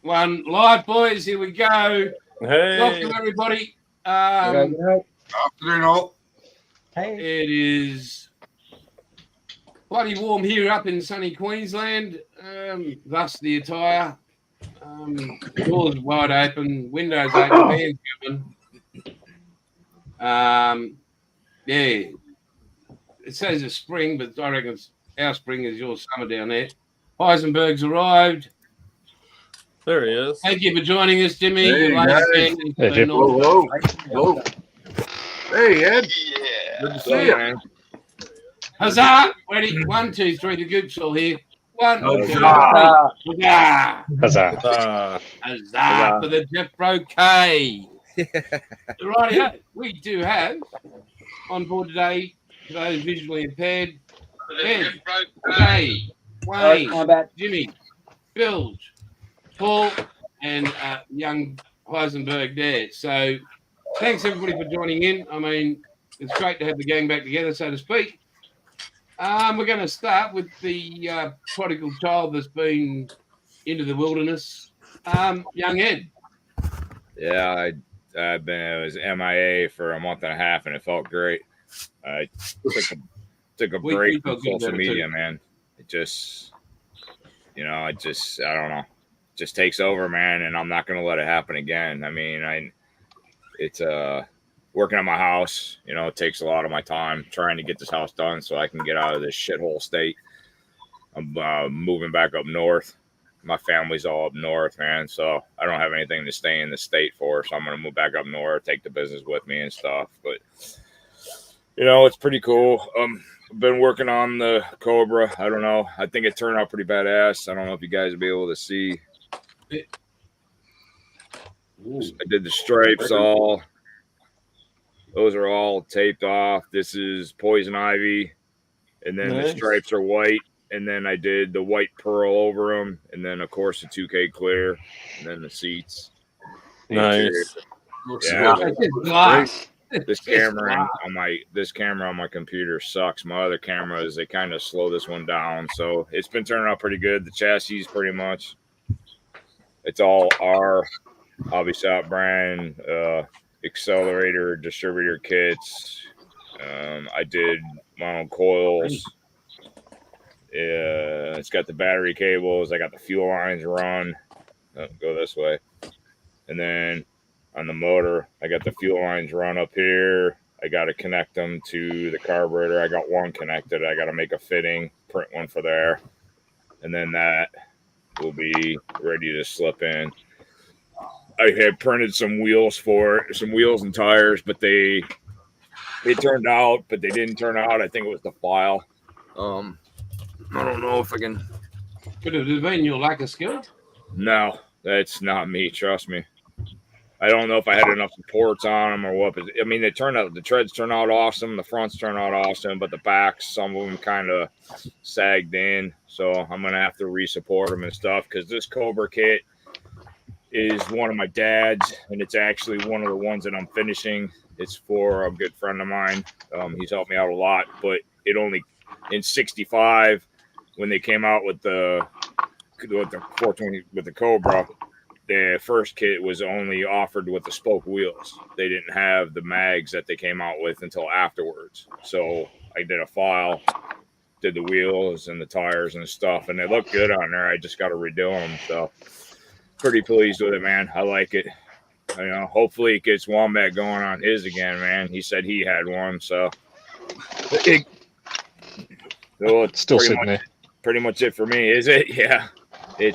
One live, boys. Here we go. Hey. Welcome, everybody. Afternoon, all. It is bloody warm here up in sunny Queensland. Thus the attire. Doors wide open, windows open, fans going. Yeah. It says it's spring, but I reckon our spring is your summer down there. Heisenberg's arrived. There he is. Thank you for joining us, Jimmy. Hey, Your latest guys. band. Hey, Jim. Hello. Hey, Ed. Good to see you, man. Huzzah! Ready? 1, 2, 3. The Goop's all here. 1, 2, 3. Huzzah. Huzzah! Huzzah. Huzzah for the Jeff K. Right, we do have on board today, for those visually impaired, Ed, Jay, Wayne, Jimmy, Bilge, Paul, and young Heisenberg there. So thanks everybody for joining in. I mean, it's great to have the gang back together, so to speak. We're going to start with the prodigal child that's been into the wilderness, young Ed. Yeah, I was MIA for a month and a half, and it felt great. I took a break from social media, man. It just, I don't know, just takes over, man, and I'm not going to let it happen again. I mean, it's working on my house, it takes a lot of my time trying to get this house done so I can get out of this shithole state. I'm moving back up north. My family's all up north, man, so I don't have anything to stay in the state for, so I'm going to move back up north, take the business with me and stuff, but, it's pretty cool. I've been working on the Cobra. I don't know. I think it turned out pretty badass. I don't know if you guys will be able to see. I did the stripes all. Those are all taped off. This is poison ivy, and then the stripes are white. And then I did the white pearl over them, and then of course the 2K clear, and then the seats. Nice. Yeah. Glass. This camera on my computer sucks. My other cameras, they kind of slow this one down, so it's been turning out pretty good. The chassis, pretty much, it's all R, Hobby Shop brand, accelerator, distributor kits. I did my own coils. It's got the battery cables. I got the fuel lines run. Go this way. And then on the motor, I got the fuel lines run up here. I got to connect them to the carburetor. I got one connected. I got to make a fitting, print one for there. And then that will be ready to slip in. I had printed some wheels for it, some wheels and tires, but they turned out, but they didn't turn out. I think it was the file. I don't know if I can. Could it have been your lack of skill? No, that's not me. Trust me. I don't know if I had enough supports on them or what. But, I mean, the treads turned out awesome. The fronts turned out awesome, but the backs, some of them kind of sagged in. So I'm going to have to re-support them and stuff because this Cobra kit is one of my dad's, and it's actually one of the ones that I'm finishing. It's for a good friend of mine. He's helped me out a lot, but it only in 65 when they came out with the 420 with the Cobra, the first kit was only offered with the spoke wheels. They didn't have the mags that they came out with until afterwards. So I did a file, did the wheels and the tires and stuff, and they look good on there. I just got to redo them. So pretty pleased with it, man. I like it. Hopefully it gets Wombat going on his again, man. He said he had one, so it's still sitting there. Pretty much it for me, is it? Yeah. I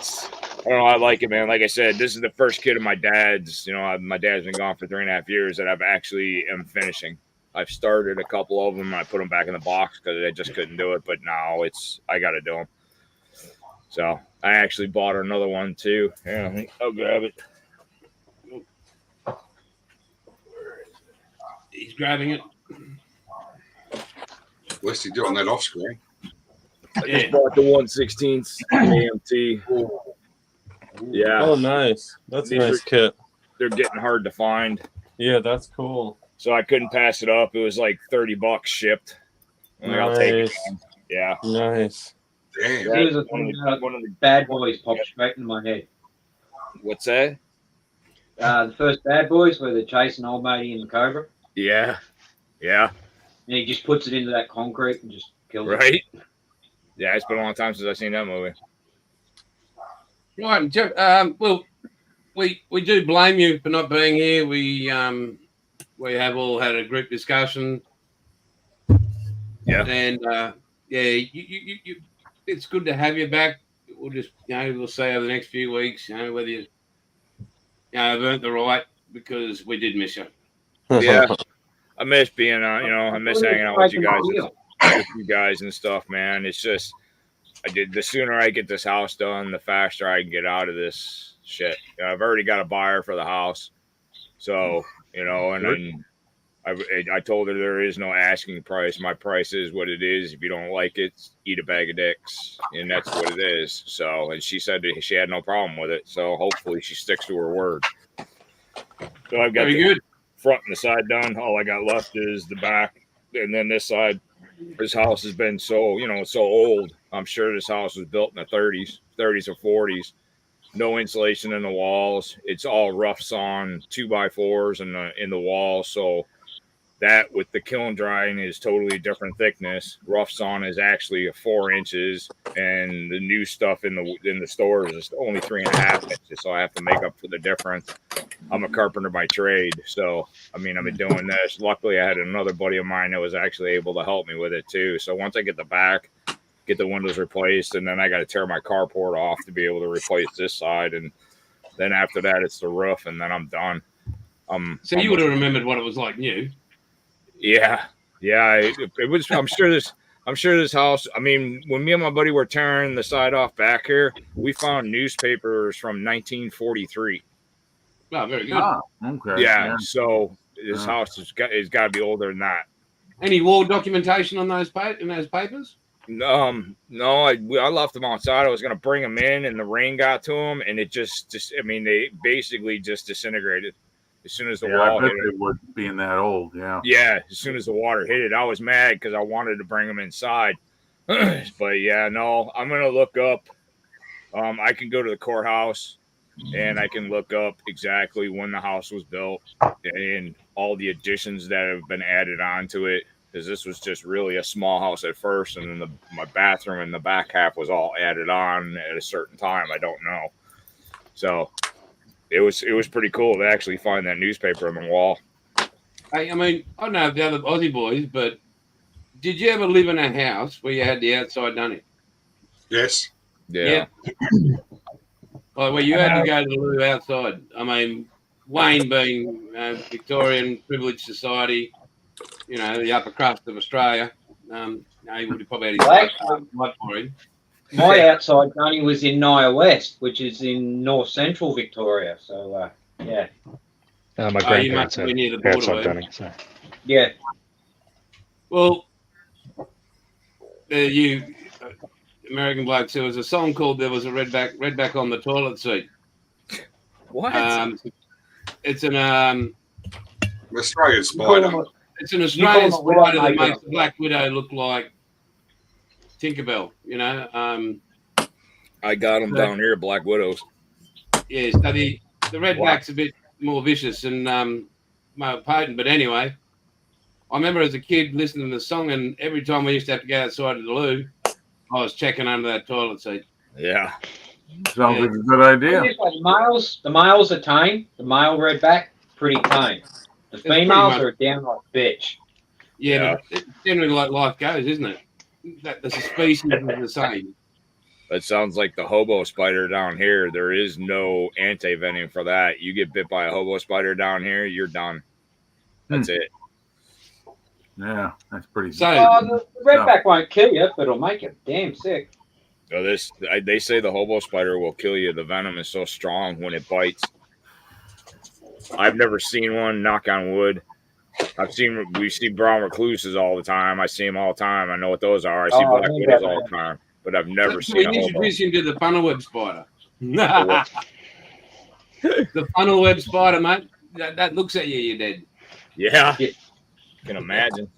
don't know. I like it, man. Like I said, this is the first kit of my dad's. My dad's been gone for 3.5 years that I've actually am finishing. I've started a couple of them. I put them back in the box because I just couldn't do it. But now I got to do them. So I actually bought another one too. Yeah, I'll grab it. He's grabbing it. What's he doing that off screen? I just bought the 1/16 AMT. Yeah. Oh, nice. That's a nice kit. They're getting hard to find. Yeah, that's cool. So I couldn't pass it up. It was like $30 shipped. I'll take it. Yeah. Nice. Damn. Here's one of the bad boys popped straight in my head. What's that? The first Bad Boys where they're chasing old matey in the Cobra, Yeah. Yeah. and he just puts it into that concrete and just kills it. Right. Yeah, it's been a long time since I've seen that movie. Right, Jeff. Well, we do blame you for not being here. We have all had a group discussion. Yeah. And you it's good to have you back. We'll just we'll see over the next few weeks. Whether you have earned the right, because we did miss you. Yeah. I miss being I miss hanging out with you guys and stuff, man. It's just the sooner I get this house done, the faster I can get out of this shit. I've already got a buyer for the house. So, and then I told her there is no asking price. My price is what it is. If you don't like it, eat a bag of dicks. And that's what it is. So, and she said that she had no problem with it. So hopefully she sticks to her word. So I've got the front and the side done. All I got left is the back. And then this side, this house has been so old. I'm sure this house was built in the 30s or 40s. No insulation in the walls. It's all rough sawn 2x4s in the walls. So that with the kiln drying is totally different thickness. Rough sawn is actually 4 inches, and the new stuff in the stores is only 3.5 inches. So I have to make up for the difference. I'm a carpenter by trade, so I've been doing this. Luckily, I had another buddy of mine that was actually able to help me with it too. So once I get the back, get the windows replaced, and then I got to tear my carport off to be able to replace this side, and then after that, it's the roof, and then I'm done. So you would have remembered what it was like new. Yeah. It was. I'm sure this house. When me and my buddy were tearing the side off back here, we found newspapers from 1943. Oh, very good. Oh, okay. Yeah. So this house has got to be older than that. Any war documentation on those papers? No, I left them outside. I was gonna bring them in, and the rain got to them, and it just they basically just disintegrated. As soon as the wall hit it, would being that old, yeah. Yeah, as soon as the water hit it, I was mad because I wanted to bring them inside. But yeah, no, I'm gonna look up. I can go to the courthouse, and I can look up exactly when the house was built and all the additions that have been added onto it. Because this was just really a small house at first, and then my bathroom in the back half was all added on at a certain time. I don't know. So. It was pretty cool to actually find that newspaper on the wall. I don't know the other Aussie boys, but did you ever live in a house where you had the outside done it? Yes. Yeah. Like where you had to go to the loo outside. Wayne being Victorian privileged society, the upper crust of Australia, he would have probably had his blood for him. My outside dunny was in Naya West, which is in north central Victoria. So, yeah. My grandparents had outside dunny. So. Yeah. Well, you American blokes, there was a song called "There Was a Redback on the Toilet Seat." What? It's an Australian spider. It's an Australian spider that makes the Black Widow look like Tinkerbell, I got them down here, Black Widows. Yeah, so the redback's a bit more vicious and more potent. But anyway, I remember as a kid listening to the song, and every time we used to have to go outside of the loo, I was checking under that toilet seat. Yeah. Sounds like a good idea. The males are tame. The male redback, pretty tame. The females are a downright bitch. Yeah, but it's generally like life goes, isn't it? That the species is the same. That sounds like the hobo spider down here. There is no anti-venom for that. You get bit by a hobo spider down here, you're done. That's it. Yeah, that's pretty. So the redback won't kill you, but it'll make you damn sick. So they say the hobo spider will kill you. The venom is so strong when it bites. I've never seen one. Knock on wood. We see brown recluses all the time. I see them all the time. I know what those are. I see black widows all the time, but I've never seen a hobo. Introduce him to the funnel web spider. The funnel web spider, mate. That looks at you, you're dead. Yeah. Can imagine.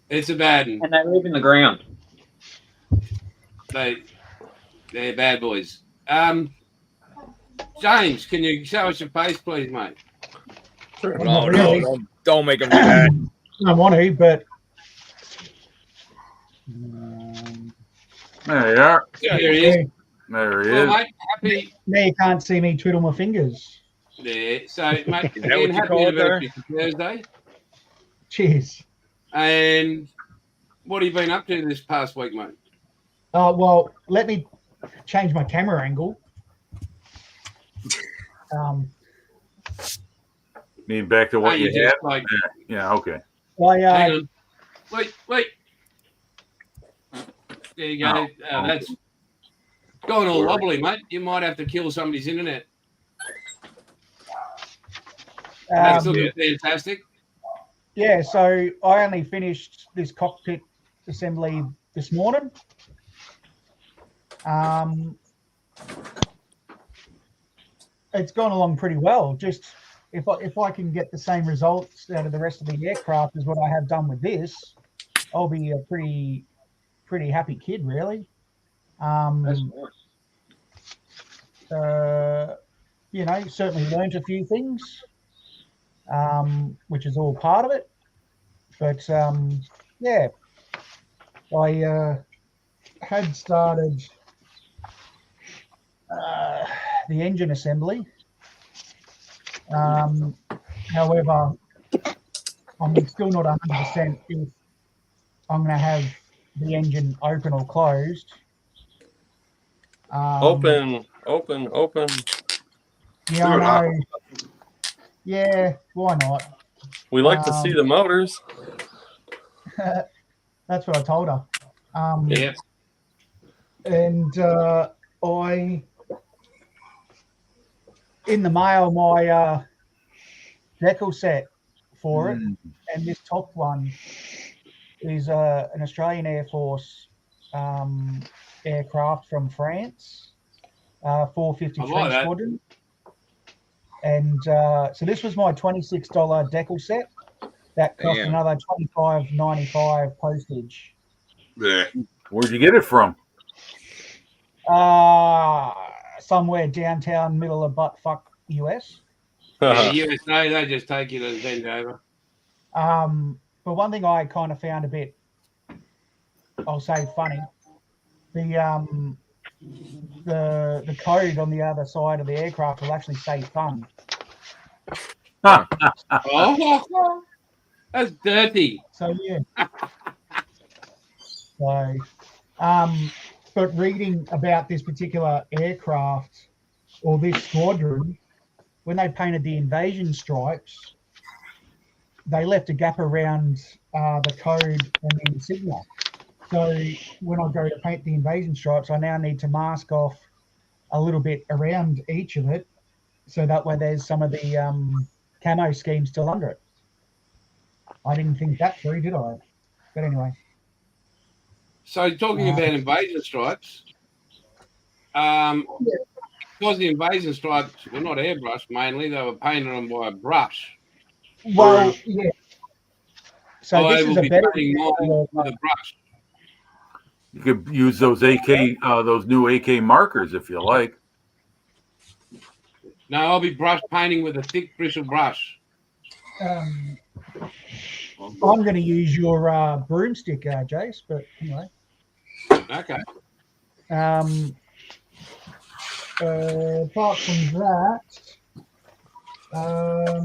It's a bad one. And they live in the ground. They're bad boys. James, can you show us your face, please, mate? Sure. No, Not really. don't make him do that. I don't want to, but There you are. There he is. There he Well, is. mate, happy. now you can't see me twiddle my fingers. There. So, mate, Is that again, what you happy call it there? anniversary for Thursday. Cheers. And what have you been up to this past week, mate? Well, let me change my camera angle. Need back to what Hey, you just had? like, Yeah, okay. I hang on. Wait. There you go. Oh, That's going all wobbly, mate. You might have to kill somebody's internet. That's looking fantastic. yeah, so I only finished this cockpit assembly this morning. It's gone along pretty well. Just if I can get the same results out of the rest of the aircraft as what I have done with this, I'll be a pretty happy kid, really. That's nice. You know, certainly learned a few things, which is all part of it. But yeah, I had started the engine assembly. However, I'm still not 100% if I'm going to have the engine open or closed. Open. Yeah, I know. Yeah, why not? We like to see the motors. That's what I told her. Yeah. And I, in the mail, my decal set for it, and this top one is an Australian Air Force aircraft from France, 453 Squadron. And so this was my $26 decal set. That cost another $25.95 postage. Yeah. Where'd you get it from? Somewhere downtown, middle of buttfuck US. Yeah, USA, they just take you to bend over. But one thing I kind of found a bit, I'll say, funny, the code on the other side of the aircraft will actually say fun. Oh, that's dirty. So yeah. So, but reading about this particular aircraft or this squadron, when they painted the invasion stripes, they left a gap around the code and the insignia. So when I go to paint the invasion stripes, I now need to mask off a little bit around each of it, so that way there's some of the camo scheme still under it. I didn't think that through, did I? But anyway. So talking about invasion stripes, because the invasion stripes were not airbrushed mainly, they were painted on by a brush. Well, yeah. So I this is will a be better painting mine with a brush. You could use those those new AK markers if you like. No, I'll be brush painting with a thick bristle brush. I'm going to use your broomstick, Jace, but anyway. Okay. Apart from that, I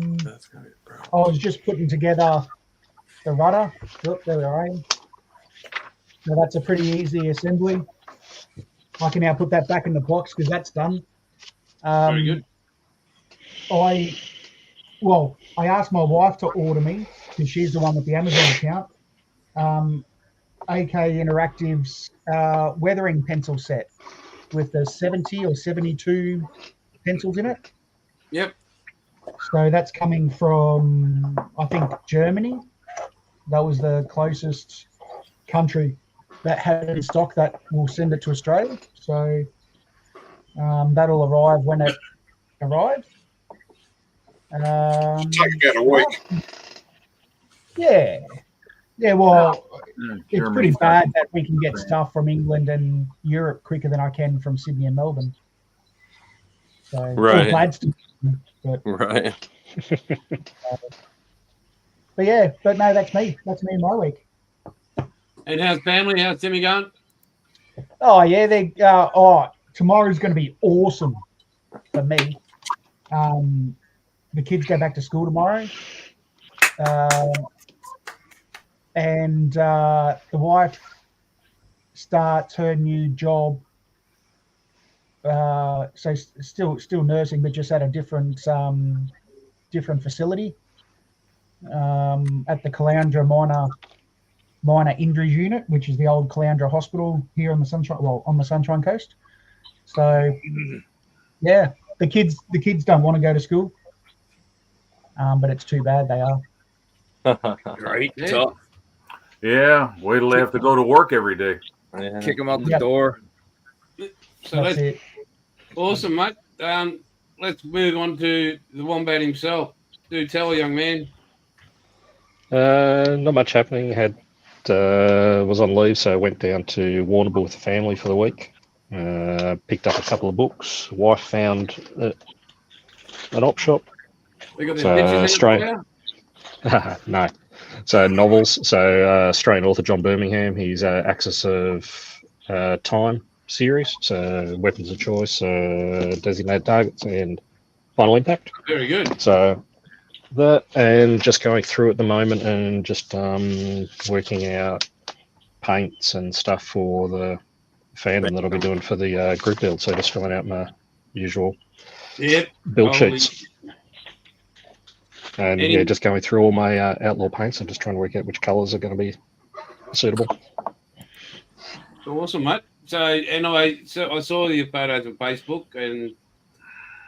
was just putting together the rudder. Oh, there we are. So that's a pretty easy assembly. I can now put that back in the box because that's done. Very good. I asked my wife to order me, because she's the one with the Amazon account, AK Interactive's weathering pencil set with the 70 or 72 pencils in it. Yep. So that's coming from, I think, Germany. That was the closest country that had it in stock that will send it to Australia. So that'll arrive when it arrives. Take about a week. Yeah. Yeah, well, it's Germany's pretty not- bad that we can get stuff from England and Europe quicker than I can from Sydney and Melbourne. So, Right. or Gladstone. But, Right. but yeah, but no, that's me. That's me in my week. And how's family? How's Timmy going? Oh yeah, they. Tomorrow's going to be awesome for me. The kids go back to school tomorrow, and the wife starts her new job. So still nursing, but just at a different facility at the Caloundra minor injuries unit, which is the old Caloundra Hospital here on the Sunshine Coast. So yeah, the kids don't want to go to school, but it's too bad they are. Right. Yeah. Tough. Yeah, wait till they have to go to work every day. Yeah. Kick them out the Yep. door. So That's it. awesome, mate. Let's move on to the Wombat himself. Do tell, young man. Not much happening. Was on leave, so I went down to Warrnambool with the family for the week. Picked up a couple of books. Wife found an op shop. We got the So, bitches in straight- there. No. So novels. So Australian author John Birmingham. He's Axis of Time series. So Weapons of Choice, Designated Targets, and Final Impact. Very good. So that, and just going through at the moment and just working out paints and stuff for the fandom that I'll be doing for the group build. So just filling out my usual Yep. build Holy- sheets. And Any- just going through all my outlaw paints and just trying to work out which colours are going to be suitable. Awesome, mate. So anyway, I saw your photos on Facebook, and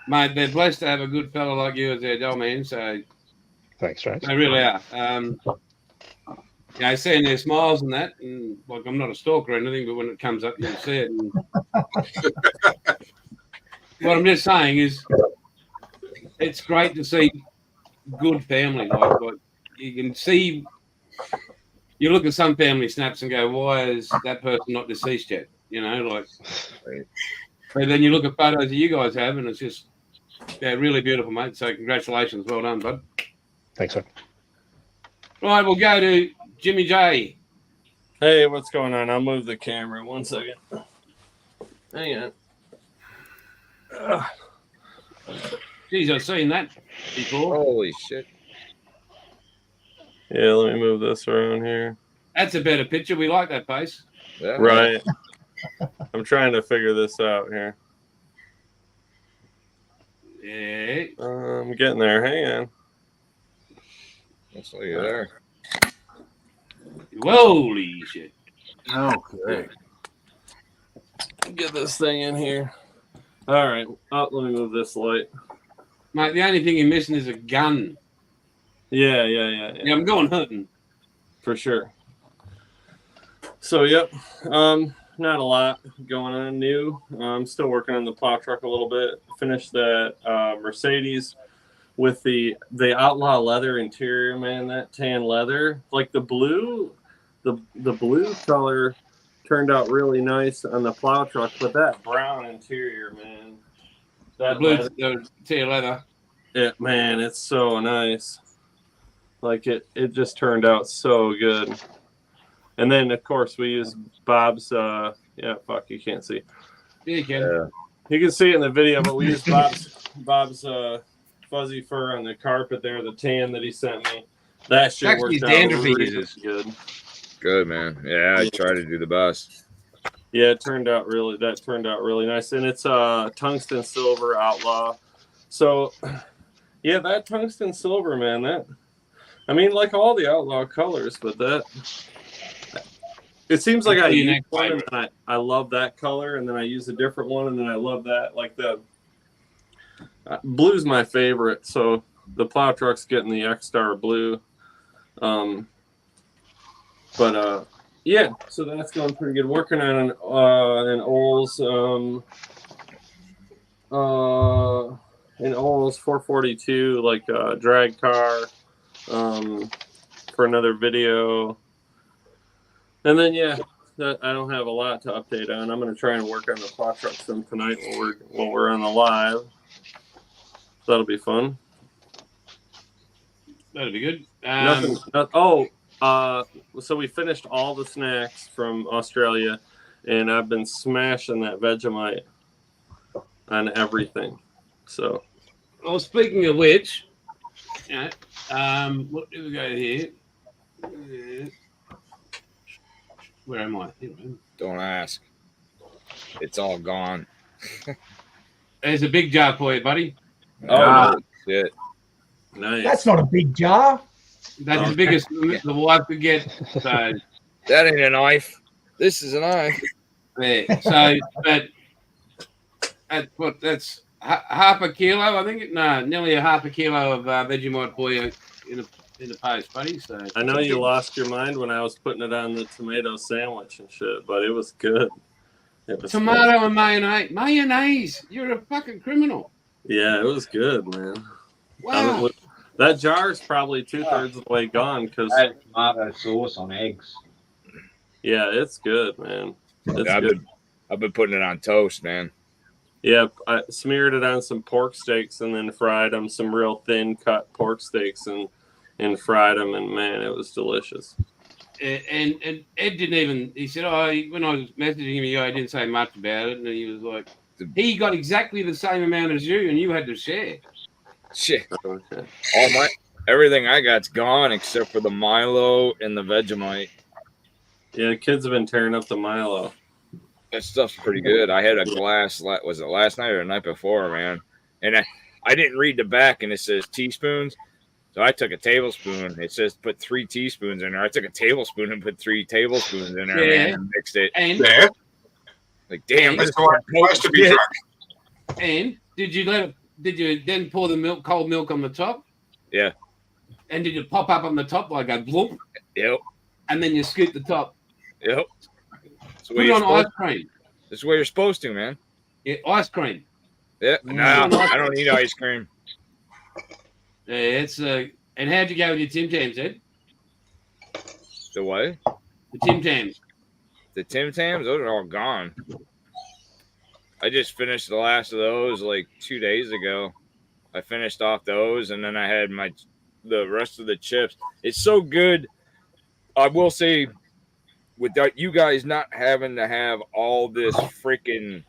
mate, they're blessed to have a good fella like you as their doll man. So Thanks, Trace. they really are. Seeing their smiles and that, and like I'm not a stalker or anything, but when it comes up, you'll see it. And what I'm just saying is, it's great to see good family. Like you can see, you look at some family snaps and go, "Why is that person not deceased yet?" You know, like. But then you look at photos that you guys have, and it's just really beautiful, mate. So congratulations, well done, bud. Thanks, sir. Right, we'll go to Jimmy J. Hey, what's going on? I'll move the camera 1 second. Hang on. Geez, I've seen that before. Holy shit. Yeah, let me move this around here. That's a better picture. We like that face. Yeah. Right. I'm trying to figure this out here. Yeah. I'm getting there. Hang on. That's all you there. Holy shit. Okay. Get this thing in here. All right. Oh, let me move this light. Mate, the only thing you're missing is a gun. Yeah. Yeah, I'm going hunting. For sure. So, yep. Not a lot going on new. I'm still working on the plow truck a little bit. Finished that Mercedes with the outlaw leather interior, man. That tan leather, like the blue color turned out really nice on the plow truck, but that brown interior, man. That The tear leather. man, it's so nice. Like it just turned out so good. And then of course we use Bob's you can't see. Yeah, you can. Yeah. You can see it in the video, but we use Bob's fuzzy fur on the carpet there, the tan that he sent me. That shit Actually, worked out dander really pieces. good. Good, man. Yeah, I try to do the best. Yeah, that turned out really nice. And it's tungsten silver outlaw. So yeah, that tungsten silver, man, like all the outlaw colors, but it seems like I use one and I love that color, and then I use a different one, and then I love that. Like the blue's my favorite, so the plow truck's getting the X-Star blue. Yeah, so that's going pretty good. Working on an Olds an Olds 442 like drag car for another video. And then I don't have a lot to update on. I'm going to try and work on the plow truck some tonight while we're on the live. That'll be fun. That'd be good. So we finished all the snacks from Australia, and I've been smashing that Vegemite on everything. So, Well, speaking of which, what do we got here? Where am I? Don't ask. It's all gone. There's a big jar for you, buddy. Oh, shit. nice. That's not a big jar. That's the biggest the wife could get. So That ain't a knife. This is a knife. there. So, but that's half a kilo, I think. No, nearly a half a kilo of Vegemite for you in the post, buddy. So I know you lost your mind when I was putting it on the tomato sandwich and shit, but it was good. It was tomato and mayonnaise. Mayonnaise. You're a fucking criminal. Yeah, it was good, man. Wow. That jar is probably 2/3 of the way gone because tomato sauce on eggs. Yeah, it's good, man. It's good. I've been putting it on toast, man. Yeah, I smeared it on some pork steaks and then fried them, some real thin cut pork steaks and fried them, and man, it was delicious. And Ed didn't even. He said, when I was messaging him, he didn't say much about it, and he was like, he got exactly the same amount as you, and you had to share. Shit. Okay. Everything I got's gone except for the Milo and the Vegemite. Yeah, the kids have been tearing up the Milo. That stuff's pretty good. I had a glass. Was it last night or the night before, man? And I didn't read the back, and it says teaspoons. So I took a tablespoon. It says put 3 teaspoons in there. I took a tablespoon and put 3 tablespoons in there, man, and mixed it. And like, damn, That's the way to be drunk. And did you then pour the cold milk on the top? Yeah. And did it pop up on the top like a bloop? Yep. And then you scoop the top. Yep. Put it on ice cream. This is what you're supposed to, man. Yeah, ice cream. Yeah. No, I don't need ice cream. Yeah, it's and how'd you go with your Tim Tams, Ed? The what? The Tim Tams. The Tim Tams, those are all gone. I just finished the last of those like 2 days ago. I finished off those, and then I had the rest of the chips. It's so good. I will say, without you guys not having to have all this freaking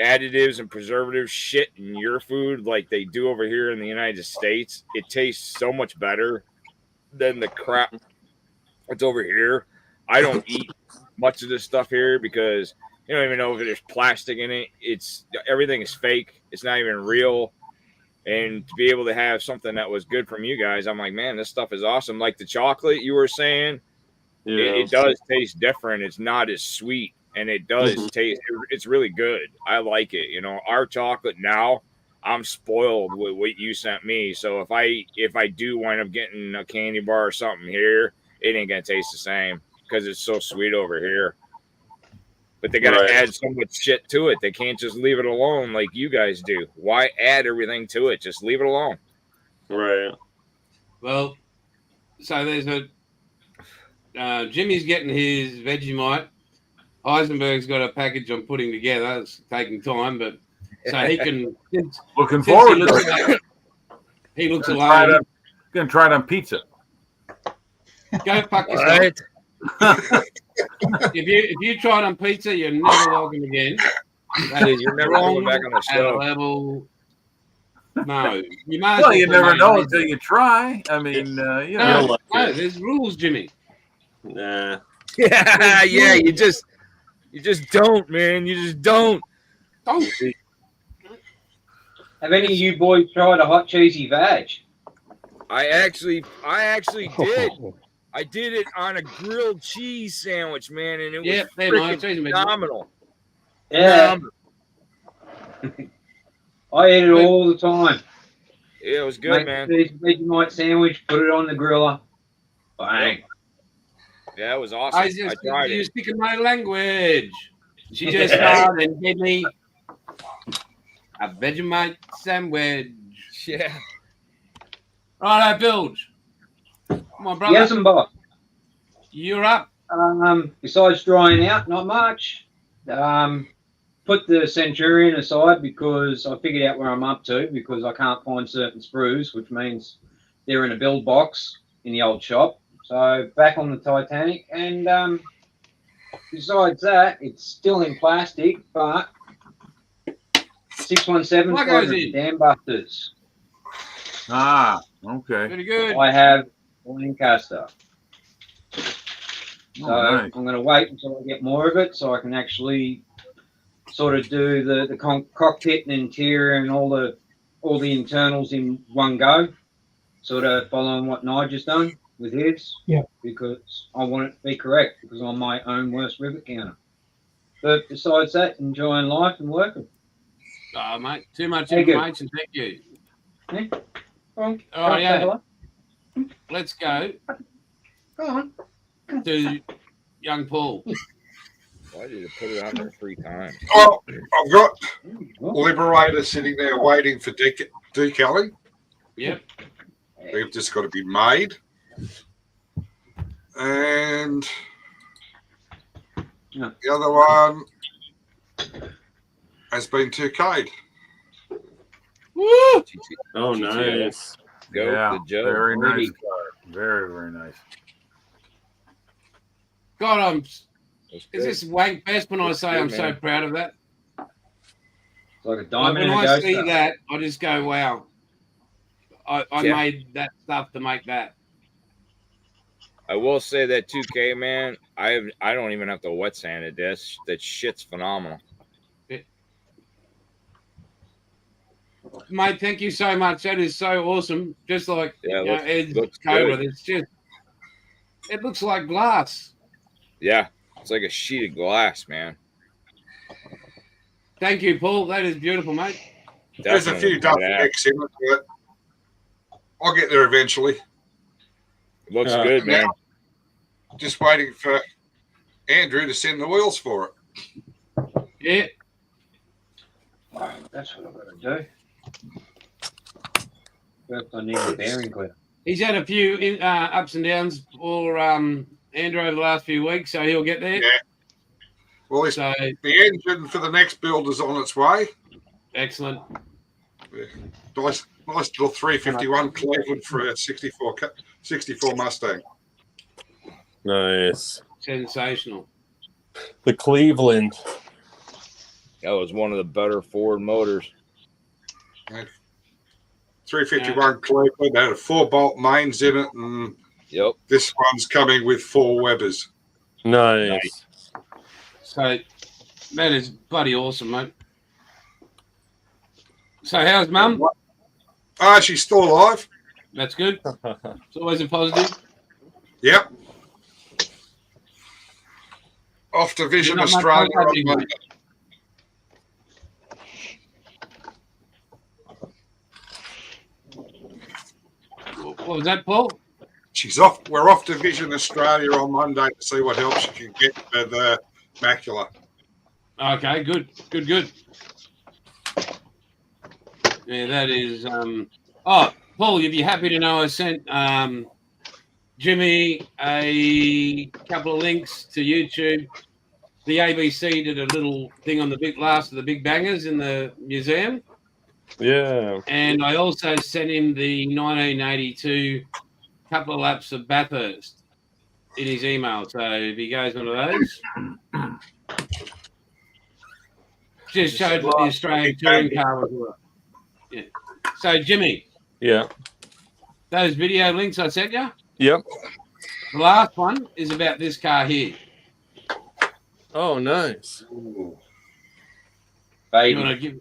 additives and preservative shit in your food like they do over here in the United States, it tastes so much better than the crap that's over here. I don't eat much of this stuff here because you don't even know if there's plastic in it. Everything is fake. It's not even real. And to be able to have something that was good from you guys, I'm like, man, this stuff is awesome. Like the chocolate you were saying, it does taste different. It's not as sweet, and it does taste. It's really good. I like it. Our chocolate now, I'm spoiled with what you sent me. So if I do wind up getting a candy bar or something here, it ain't gonna taste the same because it's so sweet over here. But they got to add so much shit to it. They can't just leave it alone like you guys do. Why add everything to it? Just leave it alone. Right. Well, so there's Jimmy's getting his Vegemite. Heisenberg's got a package I'm putting together. It's taking time, but so he can. Looking forward to it. He looks alone. Gonna try it on pizza. Go fuck yourself. If you try it on pizza, you're never welcome again. You're never going back on the show. Level. No, you might. Well, you never know until you try. I mean, No, there's rules, Jimmy. Nah. Yeah, you just don't, man. You just don't. Don't. Have any of you boys tried a hot cheesy veg? I actually did. I did it on a grilled cheese sandwich, man, and it was phenomenal. Yeah. I eat it all the time. Yeah, it was good, man. Vegemite sandwich, put it on the griller. Bang. Yeah, it was awesome. I tried it. You're speaking my language. She just started and gave me a Vegemite sandwich. Yeah. Right, Bilge. Come on, brother. Yes, and boss. You're up. Besides drying out, not much. put the Centurion aside because I figured out where I'm up to because I can't find certain sprues, which means they're in a build box in the old shop. So back on the Titanic, and besides that, it's still in plastic, but 617 What goes 400 in? Dam Busters. Ah, okay. Very good. I have Lancaster. So nice. I'm going to wait until I get more of it so I can actually sort of do the cockpit and interior and all the internals in one go, sort of following what Nigel's done with his. Yeah. Because I want it to be correct because I'm my own worst rivet counter. But besides that, enjoying life and working. Oh, mate, too much Very good. information. Thank you. Yeah. Well, All right, yeah. Let's go Go on. to young Paul. Why did you put it on there 3 times? Oh, I've got Liberator sitting there waiting for decaling. Yep. They've just got to be made. And Yeah. the other one has been 2K'd. Woo! Oh, nice. Go Yeah, the Joe. very nice Brady. car. Very, very nice. God, That's is good. this wank best when I That's say good, I'm so man. proud of that? It's like a Like, diamond when in a I ghost see star. that, I just go, wow. I Yeah. made that stuff to make that. I will say that 2K, man, I don't even have to wet sand it. That shit's phenomenal. Mate, thank you so much. That is so awesome. Just like Yeah, Ed's looks Cobra, good. it's just, it looks like glass. Yeah, it's like a sheet of glass, man. Thank you, Paul. That is beautiful, mate. There's a few Definitely duffel badass. decks in it, but I'll get there eventually. It looks Yeah. good, man. Just waiting for Andrew to send the wheels for it. Yeah. That's what I've got to do. First, I need the bearing clear. He's had a few ups and downs for Andrew over the last few weeks, so he'll get there. Yeah. Well, So the engine for the next build is on its way. excellent. Nice little 351 Cleveland for a 64 Mustang. Nice. Sensational. The Cleveland. That was one of the better Ford motors. 351 Cleveland had a 4-bolt mains in it, and Yep. this one's coming with 4 Webers. Nice. So that is bloody awesome, mate. So how's Mum? She's still alive. That's good. It's always a positive. Yep. Off to Vision Not much Australia on happening, Monday. What was that, Paul? She's off. We're off to Vision Australia on Monday to see what help she can get for the macula. Okay, good. Yeah, that is. Oh, Paul, you'd be happy to know I sent Jimmy a couple of links to YouTube. The ABC did a little thing on the last of the big bangers in the museum. Yeah. And I also sent him the 1982 couple of laps of Bathurst in his email. So if he goes onto those, just showed what the Australian touring car was like. Yeah. So Jimmy, Yeah. those video links I sent you, Yep. the last one is about this car here. Oh, nice. You Baby. want to give?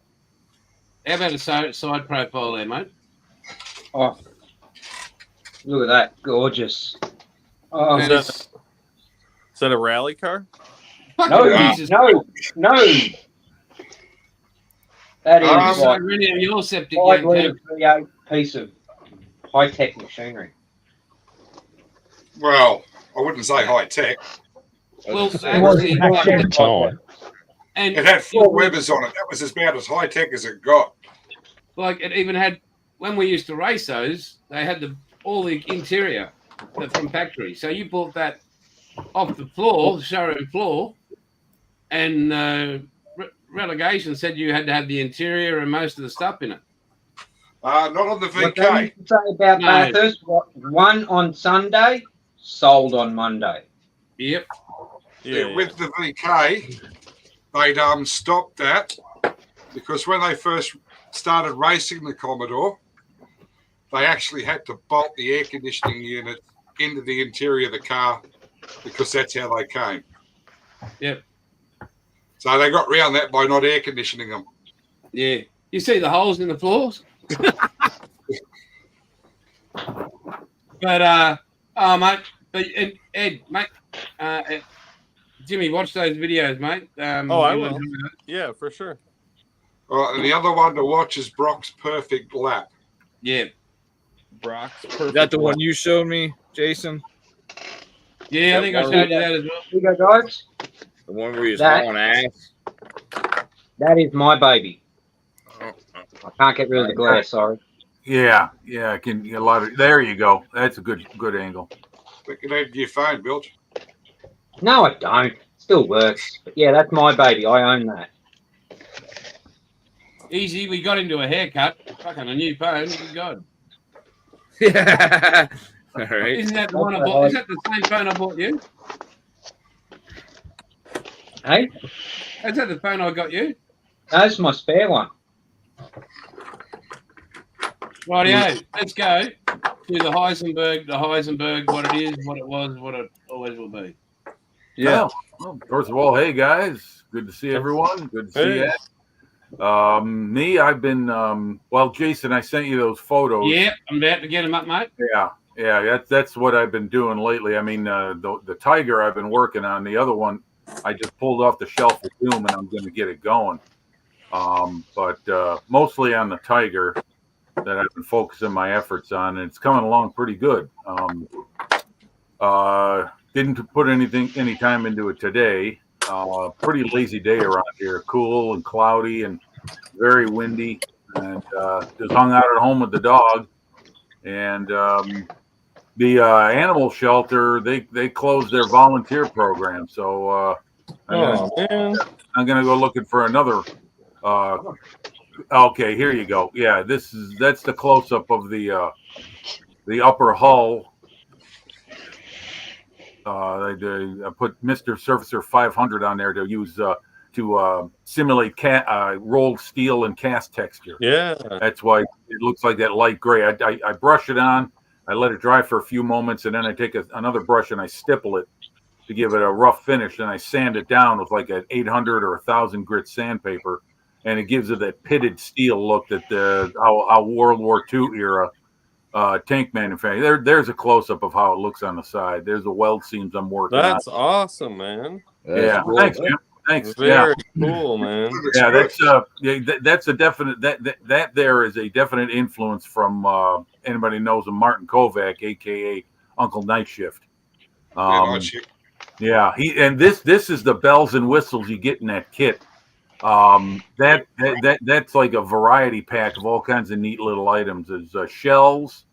How about a side profile there, mate? Oh, look at that. Gorgeous. Oh, That that- is- Is that a rally car? no, Jesus. no. That is So like really, your septic 5 tank, litre V8 piece of high-tech machinery. Well, I wouldn't say high tech. well, It was actually, back then. Time. and It had 4 Webers on it. That was about as high tech as it got. like it even had when we used to race those, they had all the interior from factory. So you bought that off the floor, the showroom floor, and relegation said you had to have the interior and most of the stuff in it. Not on the What they VK. used to say about No. Bathurst, one on Sunday, sold on Monday. Yep. Yeah, With the VK, they'd stopped that because when they first started racing the Commodore, they actually had to bolt the air conditioning unit into the interior of the car because that's how they came. Yep. So they got round that by not air conditioning them. Yeah. You see the holes in the floors? But mate, but Ed, mate, Jimmy, watch those videos, mate. I you'll will. enjoy that. Yeah, for sure. And the other one to watch is Brock's Perfect Lap. Yeah. Brock's Is perfect. that the one lap. you showed me, Jason? Yeah, I think I showed you that as well. Here you go, guys. The one where he's That- hauling ass? That is my baby. I can't get rid of the glare, sorry. Yeah, I can get a lot of. There you go. That's a good angle. Look at your phone, Bill. No, I don't. Still works. But yeah, that's my baby. I own that. Easy, we got into a haircut. Fucking a new phone. Good God. Yeah. All right. Isn't that the one I bought? Is that the same phone I bought you? Hey, Is that the phone I got you? that's my spare one. Rightio, let's go to the Heisenberg, what it is, what it was, what it always will be. Yeah. Well, first of all, hey guys, good to see everyone. Good to see Hey. you. Me, I've been. Well, Jason, I sent you those photos. Yep, I'm about to get them up, mate. Yeah. That's what I've been doing lately. I mean, the Tiger I've been working on. The other one, I just pulled off the shelf with Doom, and I'm going to get it going. But mostly on the Tiger that I've been focusing my efforts on, and it's coming along pretty good. Didn't put any time into it today. Pretty lazy day around here, cool and cloudy and very windy, and just hung out at home with the dog. And the animal shelter, they closed their volunteer program, so I'm gonna go looking for another. Okay, here you go. Yeah, that's the close up of the upper hull. I put Mr. Surfacer 500 on there to use to simulate rolled steel and cast texture. Yeah. That's why it looks like that light gray. I brush it on, I let it dry for a few moments, and then I take another brush and I stipple it to give it a rough finish. Then I sand it down with like an 800 or 1,000 grit sandpaper, and it gives it that pitted steel look that how World War II era tank manufacturing. There's a close up of how it looks on the side. There's the weld seams I'm working on. That's awesome, man. Yeah, cool. thanks, Jim. Thanks. Very cool, man. Yeah, that's a definite that there is a definite influence from anybody knows of Martin Kovac, aka Uncle Night Shift. Yeah, this is the bells and whistles you get in that kit. That's like a variety pack of all kinds of neat little items. There's shells,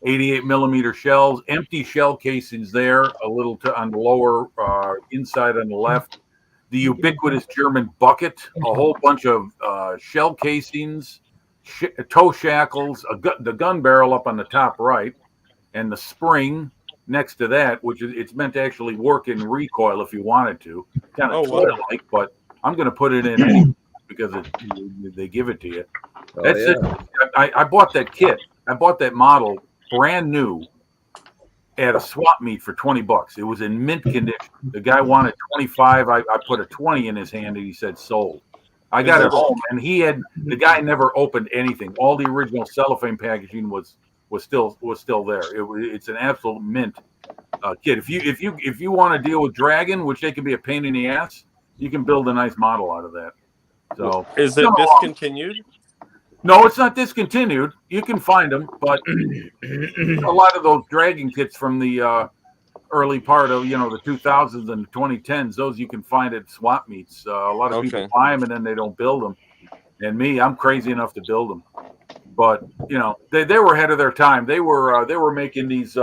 88 millimeter shells, empty shell casings there, a little on the lower inside on the left. The ubiquitous German bucket, a whole bunch of shell casings, toe shackles, the gun barrel up on the top right, and the spring next to that, which it's meant to actually work in recoil if you wanted to. Kind of toy-like, but I'm going to put it in anyway because they give it to you. That's it. I bought that kit. I bought that model brand new at a swap meet for $20. It was in mint condition. The guy wanted 25. I put a 20 in his hand, and he said sold. I got it home, and the guy never opened anything. All the original cellophane packaging was still there. It's an absolute mint kit. If you want to deal with Dragon, which they can be a pain in the ass, you can build a nice model out of that. So is it discontinued? No, it's not discontinued. You can find them, but a lot of those Dragon kits from the early part of the 2000s and the 2010s, those you can find at swap meets. A lot of people buy them and then they don't build them. And me, I'm crazy enough to build them. But they were ahead of their time. They were making these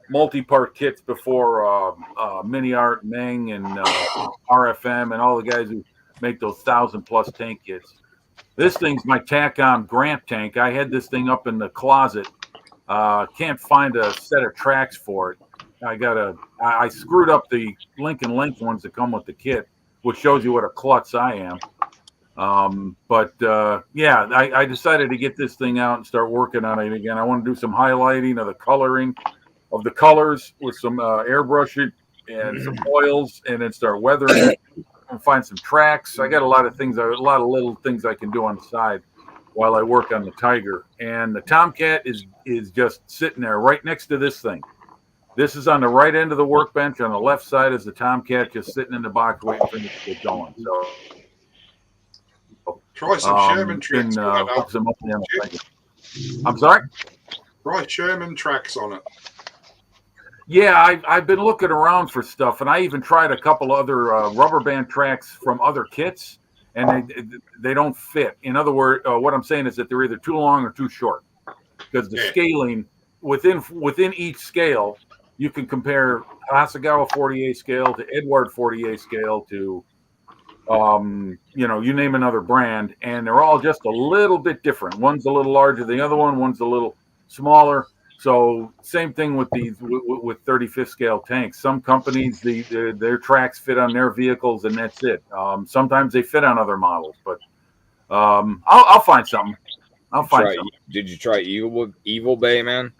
multi-part kits before Mini Art, Meng, and RFM, and all the guys who make those 1,000+ tank kits. This thing's my tack-on Grant tank. I had this thing up in the closet. Can't find a set of tracks for it. I screwed up the Lincoln Link ones that come with the kit, which shows you what a klutz I am. Yeah, I decided to get this thing out and start working on it again. I want to do some highlighting of the coloring of the colors with some airbrushing and some oils, and then start weathering it and find some tracks. I got a lot of little things I can do on the side while I work on the Tiger. And the Tomcat is just sitting there right next to this thing. This is on the right end of the workbench. On the left side is the Tomcat just sitting in the box waiting for me to get going. So try some Sherman tracks on it. I'm sorry? Try Sherman tracks on it. Yeah, I've been looking around for stuff, and I even tried a couple other rubber band tracks from other kits, and they don't fit. In other words, what I'm saying is that they're either too long or too short, because the scaling within each scale, you can compare Hasegawa 48 scale to Edward 48 scale to you name another brand, and they're all just a little bit different. One's a little larger than the other one. One's a little smaller. So same thing with these with 35th scale tanks. Some companies, their tracks fit on their vehicles, and that's it. Sometimes they fit on other models, but I'll find something. Did you try Evil Bay, man?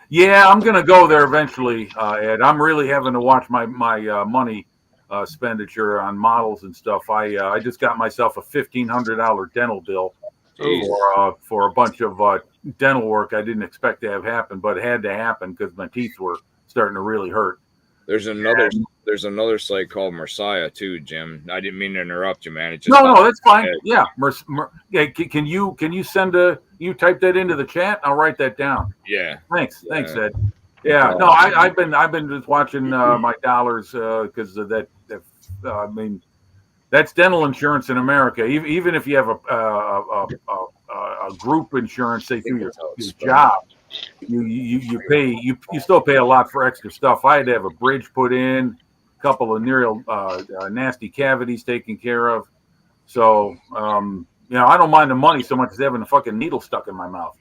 Yeah, I'm gonna go there eventually, Ed. I'm really having to watch my money expenditure on models and stuff. I just got myself a $1,500 dental bill for a bunch of dental work I didn't expect to have happen, but it had to happen because my teeth were starting to really hurt. There's another site called Messiah too, Jim. I didn't mean to interrupt you, man. No, that's fine. Yeah, can you send you type that into the chat? I'll write that down. Yeah. Thanks, Ed. Yeah, no, I've been just watching my dollars because of that. I mean, that's dental insurance in America. Even if you have a group insurance, say through your job, you still pay a lot for extra stuff. I had to have a bridge put in, a couple of nasty cavities taken care of. So I don't mind the money so much as having a fucking needle stuck in my mouth.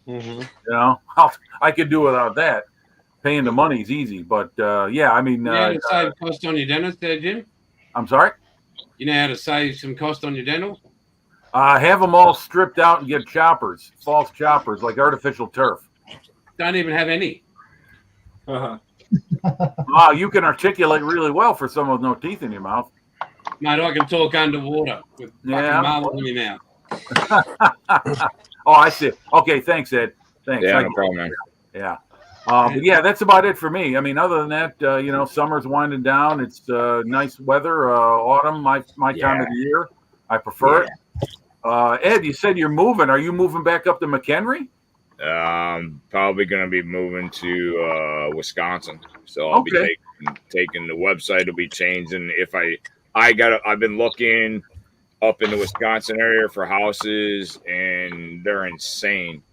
Mm-hmm. I could do without that. Paying the money is easy, but I mean, you know how to save cost on your dentist there, Jim? I'm sorry? You know how to save some cost on your dental? Have them all stripped out and get choppers, false choppers, like artificial turf. Don't even have any. Uh-huh. Wow, you can articulate really well for someone with no teeth in your mouth. Mate, I can talk underwater with fucking marbles in my mouth. Oh, I see. Okay, thanks, Ed. Thanks. Yeah, no problem, man. Yeah. But yeah, that's about it for me. I mean, other than that, summer's winding down. It's nice weather. Autumn, my time of the year. I prefer it. Ed, you said you're moving. Are you moving back up to McHenry? Probably going to be moving to Wisconsin. So I'll be taking the website will be changing. If I've been looking up in the Wisconsin area for houses, and they're insane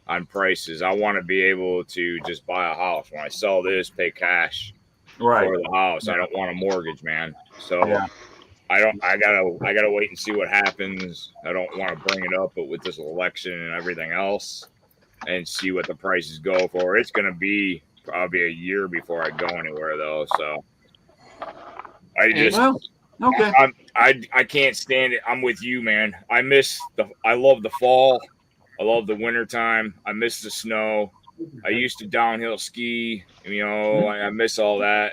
on prices. I want to be able to just buy a house. When I sell this, pay cash for the house. I don't want a mortgage, man. So I gotta wait and see what happens. I don't want to bring it up, but with this election and everything else, and see what the prices go for. It's gonna be probably a year before I go anywhere though. So I can't stand it. I'm with you, man. I love the fall. I love the winter time. I miss the snow. I used to downhill ski. I miss all that.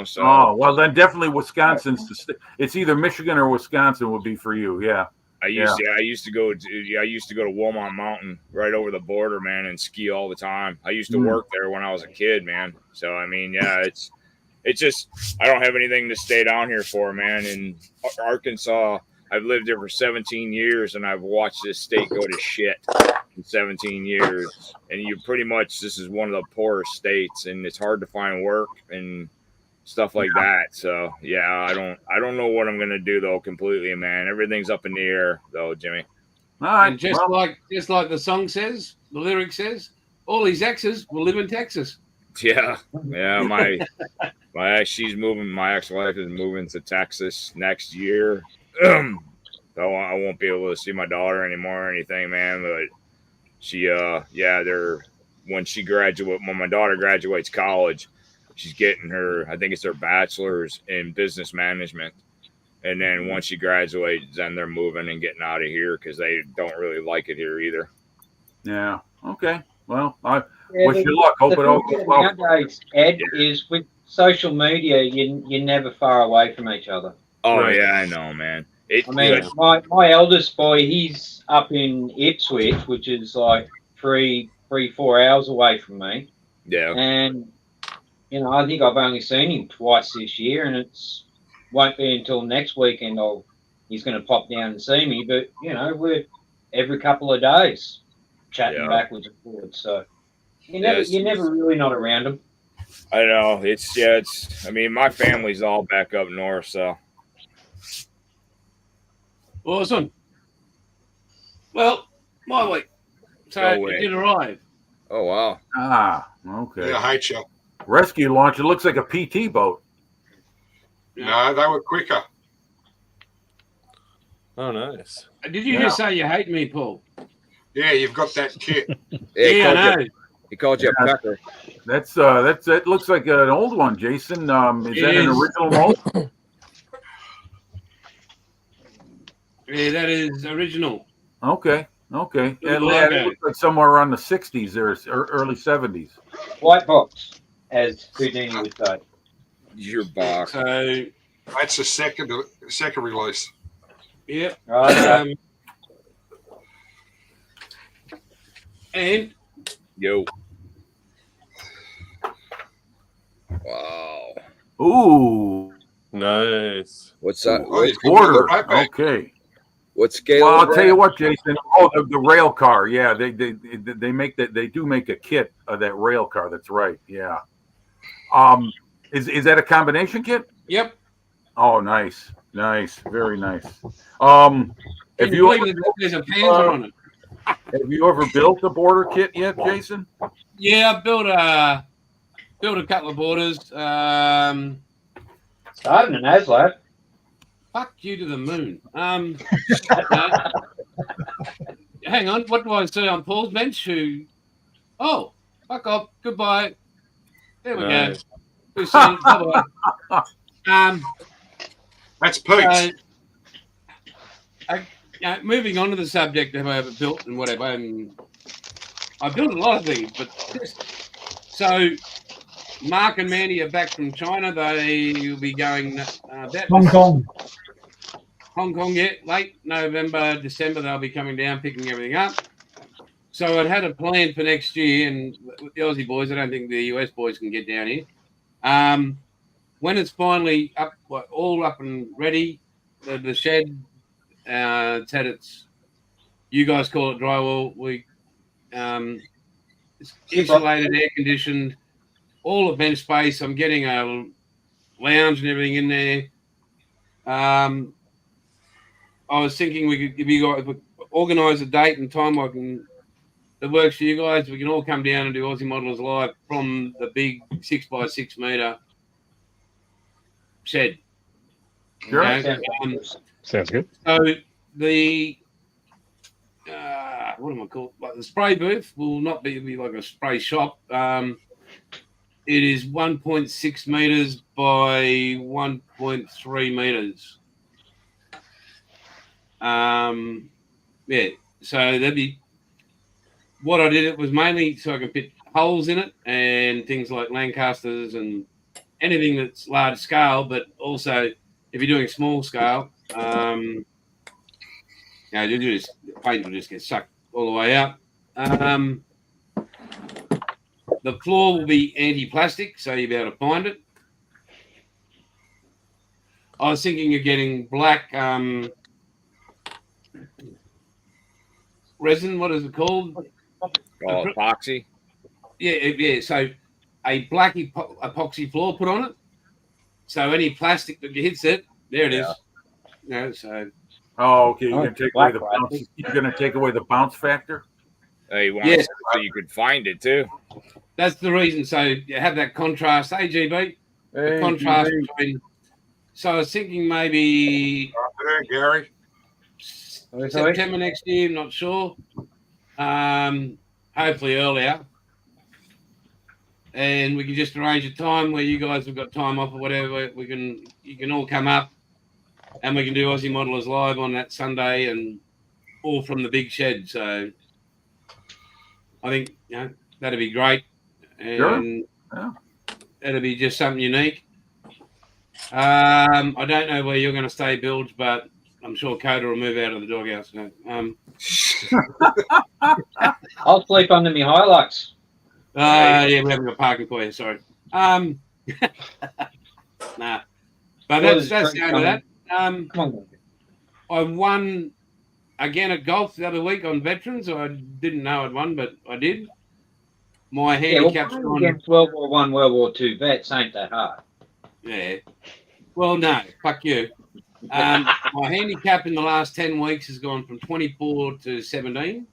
So. Oh well, then definitely Wisconsin's. It's either Michigan or Wisconsin would be for you. Yeah. I used to go to Wilmot Mountain right over the border, man, and ski all the time. I used to work there when I was a kid, man. So I mean, it's just I don't have anything to stay down here for, man. In Arkansas, I've lived here for 17 years, and I've watched this state go to shit in 17 years. And this is one of the poorest states, and it's hard to find work and stuff like that. So yeah, I don't know what I'm gonna do though completely, man. Everything's up in the air though, Jimmy. All right. And just like the song says, the lyric says, all these exes will live in Texas. Yeah. My ex-wife is moving to Texas next year. So I won't be able to see my daughter anymore or anything, man. But she, they're when my daughter graduates college, she's getting her, I think it's her bachelor's in business management. And then once she graduates, then they're moving and getting out of here because they don't really like it here either. Yeah. Okay. Well, I wish you luck. Hope it all goes well. Nowadays, Ed, is with social media, you're never far away from each other. Oh, Right. yeah, I know, man. I mean, my eldest boy, he's up in Ipswich, which is like 4 hours away from me. Yeah. And, I think I've only seen him twice this year, and won't be until next weekend he's going to pop down and see me. But, we're every couple of days chatting backwards and forwards. So you're never really not around them. I know. I mean, my family's all back up north, so. Awesome. Well, my week. So it did arrive. Oh, wow. Ah, okay. Yeah, I hate you. Rescue launch. It looks like a PT boat. No, they were quicker. Oh, nice. Did you just say you hate me, Paul? Yeah, you've got that kit. Yeah, I know. He called you a pecker. That looks like an old one, Jason. Is that an original mold? Yeah, that is original. Okay. It looks like somewhere around the 60s or early 70s. White box, as Houdini would say. Your box. So that's the second release. Yep. Right. And yo. Wow. Ooh. Nice. What's that? Border. Okay. What scale? Well, I'll tell you what, Jason. Oh, the rail car. Yeah, they make that. They do make a kit of that rail car. That's right. Yeah. Is that a combination kit? Yep. Oh, nice, very nice. There's a Panther on it. Have you ever built a border kit yet, Jason? Yeah, I built a couple of borders. Starting an ASLab. Fuck you to the moon. Hang on, what do I see on Paul's bench? Oh, fuck off. Goodbye. There we go. We've seen. Bye-bye. That's Pete. Moving on to the subject of have I ever built and whatever. I built a lot of things, but so Mark and Mandy are back from China. They will be going Hong Kong, yeah, late November, December. They'll be coming down, picking everything up. So I'd had a plan for next year, and with the Aussie boys, I don't think the US boys can get down here. When it's finally up, all up and ready, the shed, it's had its, you guys call it drywall. It's insulated, air conditioned, all event space. I'm getting a lounge and everything in there. I was thinking we could give you guys organise a date and time that works for you guys. We can all come down and do Aussie Modelers Live from the big 6x6 metre shed. Sure. Okay? Sounds good. So the what am I called? Like the spray booth will not be like a spray shop. It is 1.6 meters by 1.3 meters. Yeah. So that'd be what I did. It was mainly so I can fit holes in it and things like Lancasters and anything that's large scale, but also if you're doing small scale, paint will just get sucked all the way out. The floor will be anti-plastic, so you'll be able to find it. I was thinking of getting black resin. What is it called? Epoxy. Yeah. So a black epoxy floor put on it. So any plastic that hits it, there it is. So. Oh, okay. You're gonna take away the bounce. You're gonna take away the bounce factor. He wants so you could find it too. That's the reason. So you have that contrast. AGB. The contrast between. So I was thinking maybe Gary. September next year, not sure. Hopefully earlier. And we can just arrange a time where you guys have got time off or whatever. You can all come up, and we can do Aussie Modelers Live on that Sunday, and all from the big shed. So I think that'd be great, and it'll be just something unique. I don't know where you're going to stay, Bilge, but I'm sure Coda will move out of the doghouse. So, I'll sleep under my Hilux. yeah, we haven't got parking for you. Sorry. Nah, but that's the end of that. Come on. I won again at golf the other week on veterans. I didn't know I'd won, but I did. My handicap's gone against World War I, World War II vets ain't that hard. Yeah. Well, no, fuck you. My handicap in the last 10 weeks has gone from 24 to 17.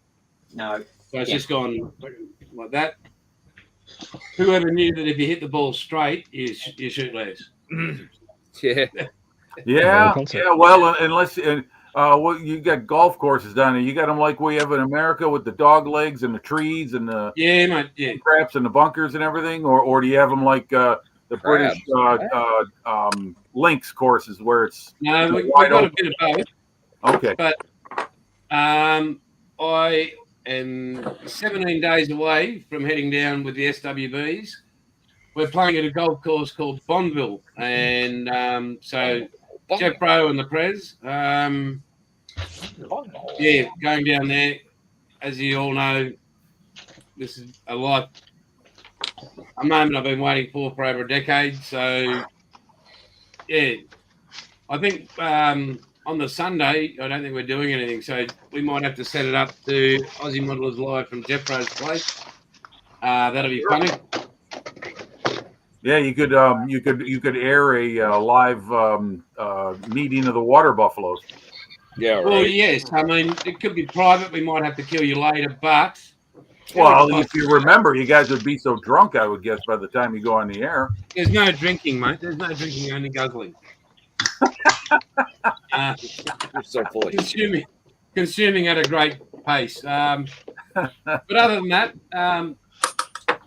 No. So it's just gone like that. Whoever knew that if you hit the ball straight, you shoot less. Yeah. Yeah. Well, unless you got golf courses down there. You got them like we have in America with the dog legs and the trees and the traps and the bunkers and everything, or do you have them like the British links courses where it's we got a bit of both. Okay. But I am 17 days away from heading down with the SWBs. We're playing at a golf course called Bonneville, and so Jeff Bro and the Prez. Going down there. As you all know, this is a moment I've been waiting for over a decade. So, yeah, I think on the Sunday, I don't think we're doing anything. So we might have to set it up to Aussie Modelers Live from Jeff Bro's place. That'll be funny. Yeah, you could air a live meeting of the water buffaloes. Yeah. Right. Well, yes. I mean, it could be private. We might have to kill you later, but if you remember, you guys would be so drunk, I would guess, by the time you go on the air. There's no drinking, mate. There's no drinking, only guzzling. You're so full. Consuming at a great pace. But other than that,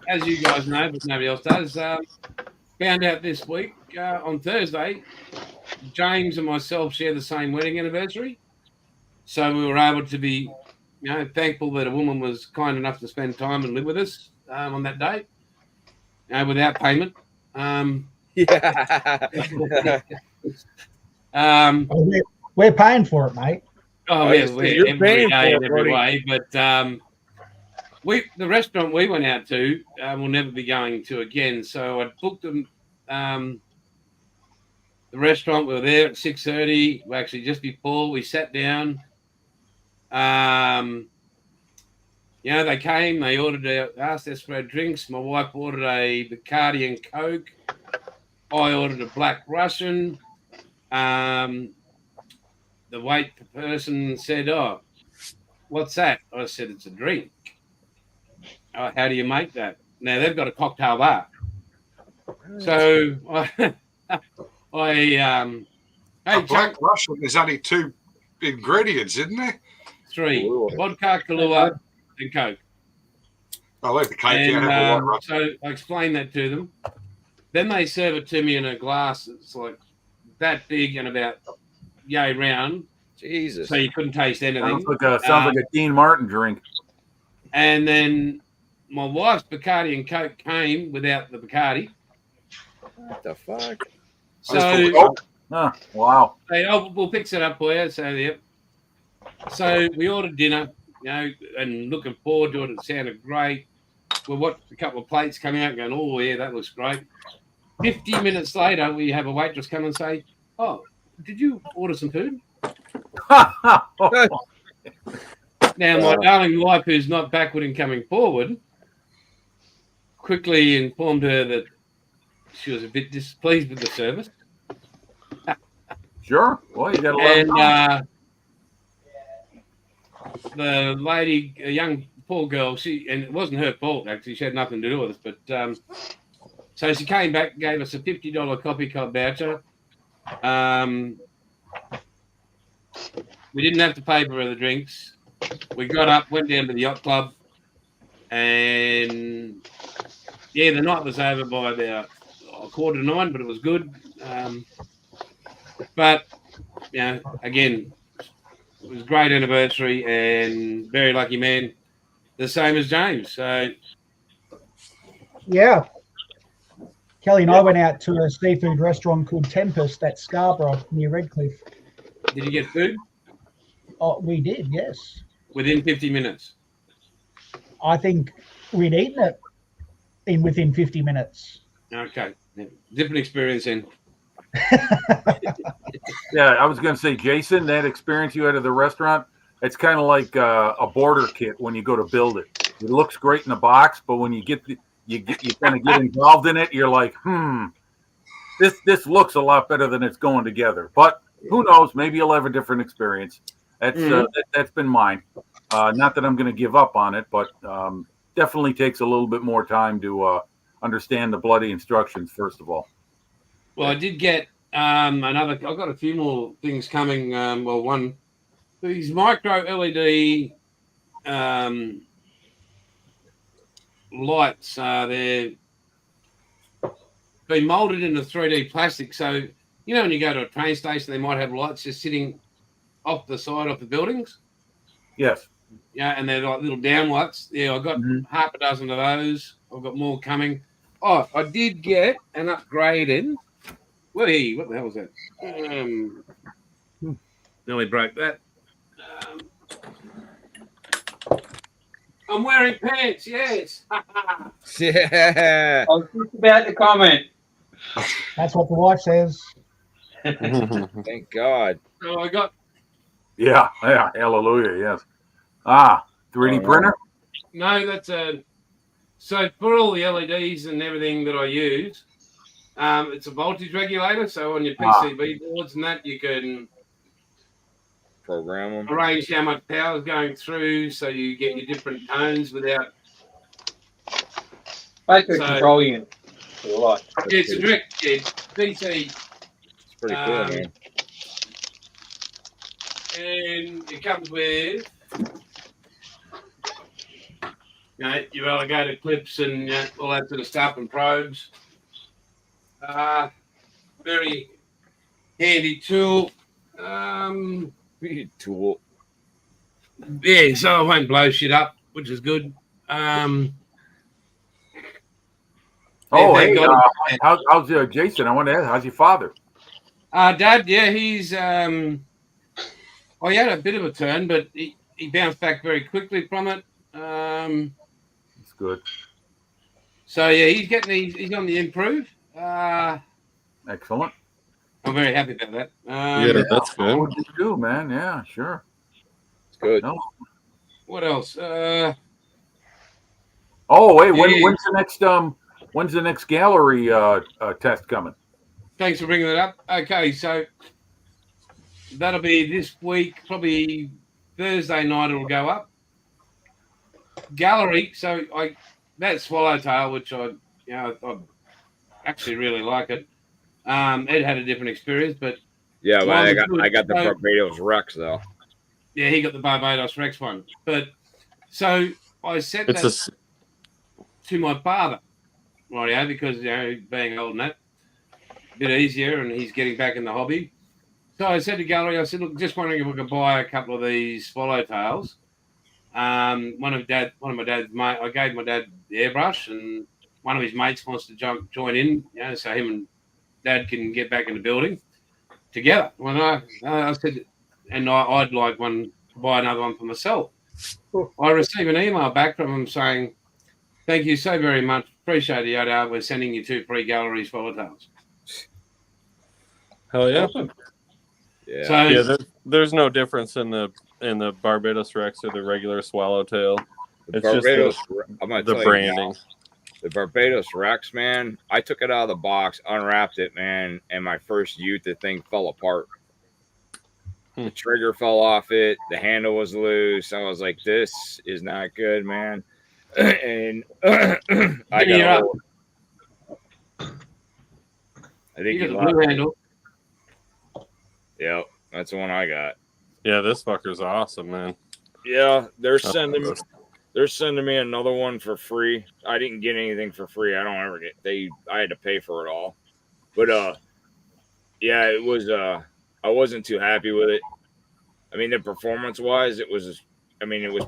as you guys know, but nobody else does, found out this week on Thursday, James and myself share the same wedding anniversary. So we were able to be, thankful that a woman was kind enough to spend time and live with us on that day, without payment. We're paying for it, mate. Oh, yeah, you're paying for it every way. But the restaurant we went out to, we'll never be going to again. So I booked them. The restaurant, we were there at 6:30. Well, actually, just before we sat down. They came. They asked us for our drinks. My wife ordered a Bacardi and Coke. I ordered a Black Russian. The wait person said, "Oh, what's that?" I said, "It's a drink." "Oh, how do you make that?" Now they've got a cocktail bar. So Black Russian. There's only 2 ingredients, isn't there? 3: vodka, Kahlua, and Coke. I'll leave the cake out. So I explained that to them. Then they serve it to me in a glass that's like that big and about yay round. Jesus. So you couldn't taste anything. Sounds like a Dean Martin drink. And then my wife's Bacardi and Coke came without the Bacardi. What the fuck? So, wow. We'll fix it up for you. So we ordered dinner, and looking forward to it. It sounded great. We watched a couple of plates come out going, "Oh, yeah, that looks great." 50 minutes later, we have a waitress come and say, "Oh, did you order some food?" Now, my darling wife, who's not backward in coming forward, quickly informed her that she was a bit displeased with the service. Sure. Well, you got to let And the lady, a young poor girl, and it wasn't her fault, actually. She had nothing to do with it. But so she came back and gave us a $50 coffee cup voucher. We didn't have to pay for the drinks. We got up, went down to the yacht club, and yeah, the night was over by about 8:45, but it was good. But you know, again, it was a great anniversary and very lucky man, the same as James. So Yeah. Kelly and I went out to a seafood restaurant called Tempest at Scarborough near Redcliffe. did you get food Oh, we did, yes. within 50 minutes? I think we'd eaten it within 50 minutes. Okay, different experience then. Yeah, I was going to say, Jason, that experience you had at the restaurant, it's kind of like a border kit when you go to build it. It looks great in the box, but when you kind of get involved in it, you're like, this looks a lot better than it's going together. But who knows? Maybe you'll have a different experience. That's been mine. Not that I'm going to give up on it, but definitely takes a little bit more time to understand the bloody instructions, first of all. Well, I did get I've got a few more things coming. One, these micro LED lights. They're been molded into 3D plastic. So, you know, when you go to a train station, they might have lights just sitting off the side of the buildings. Yes. Yeah, and they're like little down lights. Yeah, I got half a dozen of those. I've got more coming. Oh, I did get an upgraded. What the hell was that? Nearly broke that. I'm wearing pants, yes. Yeah. I was just about to comment. That's what the wife says. Thank God. So I got. Yeah. Hallelujah. Yes. 3D printer. No, that's a. So for all the LEDs and everything that I use, it's a voltage regulator. So on your PCB boards and that, you can program them, arrange how much power is going through, so you get your different tones without. Basically control unit. Yeah, it's a direct DC. It's pretty cool, man. And it comes with, your alligator clips and all that sort of stuff and probes. Very handy tool. Tool. Yeah, so I won't blow shit up, which is good. Hey, how's Jason? I want to ask, how's your father? Dad, yeah, he's he had a bit of a turn, but he bounced back very quickly from it. That's good. So yeah, he's on the improve. Excellent. I'm very happy about that. That's good. What did you do, man? Yeah, sure. It's good. No. What else? Wait, when's the next gallery test coming? Thanks for bringing that up. Okay, so that'll be this week, probably Thursday night. It'll go up. Gallery. So that swallowtail, which I actually really like it. Ed had a different experience, but yeah, but I got the Barbados Rex though. Yeah, he got the Barbados Rex one. But so I said that to my father, right? Because being old and that, a bit easier, and he's getting back in the hobby. So I said to Gallery, I said, look, just wondering if we could buy a couple of these swallowtails. One of my dad's mate, I gave my dad the airbrush, and one of his mates wants to join in, so him and Dad can get back in the building together. When I said, and I'd like to buy another one for myself. I received an email back from him saying, "Thank you so very much. Appreciate it, Yoda. We're sending you 2 free gallery swallowtails." Hell yeah! Awesome. Yeah. So there's no difference in the Barbados Rex or the regular swallowtail. It's Barbados, just I'm gonna the tell branding. You, the Barbados Rex, man, I took it out of the box, unwrapped it, man, and my first use, the thing fell apart. The trigger fell off it. The handle was loose. I was like, this is not good, man. And I got I think you got the blue handle. Yep, that's the one I got. Yeah, this fucker's awesome, man. Yeah, they're sending me another one for free. I didn't get anything for free. I don't ever get I had to pay for it all. But yeah, it was I wasn't too happy with it. I mean, the performance wise, it was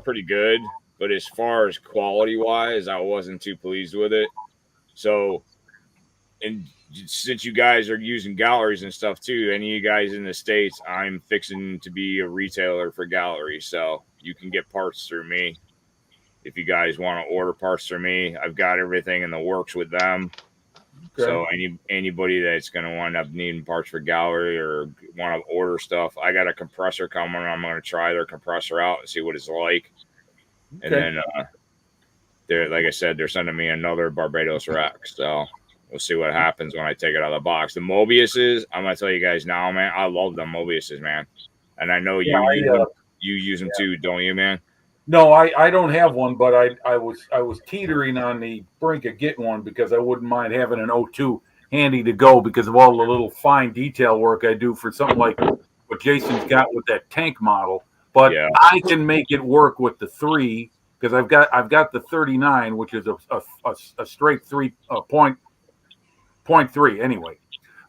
pretty good, but as far as quality wise, I wasn't too pleased with it. So, and since you guys are using galleries and stuff too, any of you guys in the States, I'm fixing to be a retailer for galleries. So you can get parts through me. If you guys want to order parts through me, I've got everything in the works with them. Okay. So anybody that's going to wind up needing parts for gallery or want to order stuff, I got a compressor coming. I'm going to try their compressor out and see what it's like. Okay. And then they're, like I said, they're sending me another Barbados Rex. So we'll see what happens when I take it out of the box. The Mobiuses, I'm going to tell you guys now, man, I love them Mobiuses, man. And I know you use them too, don't you, man? No, I don't have one, but I was teetering on the brink of getting one because I wouldn't mind having an 02 handy to go because of all the little fine detail work I do for something like what Jason's got with that tank model. But yeah, I can make it work with the 3 because I've got the 39, which is a straight 3.3 anyway.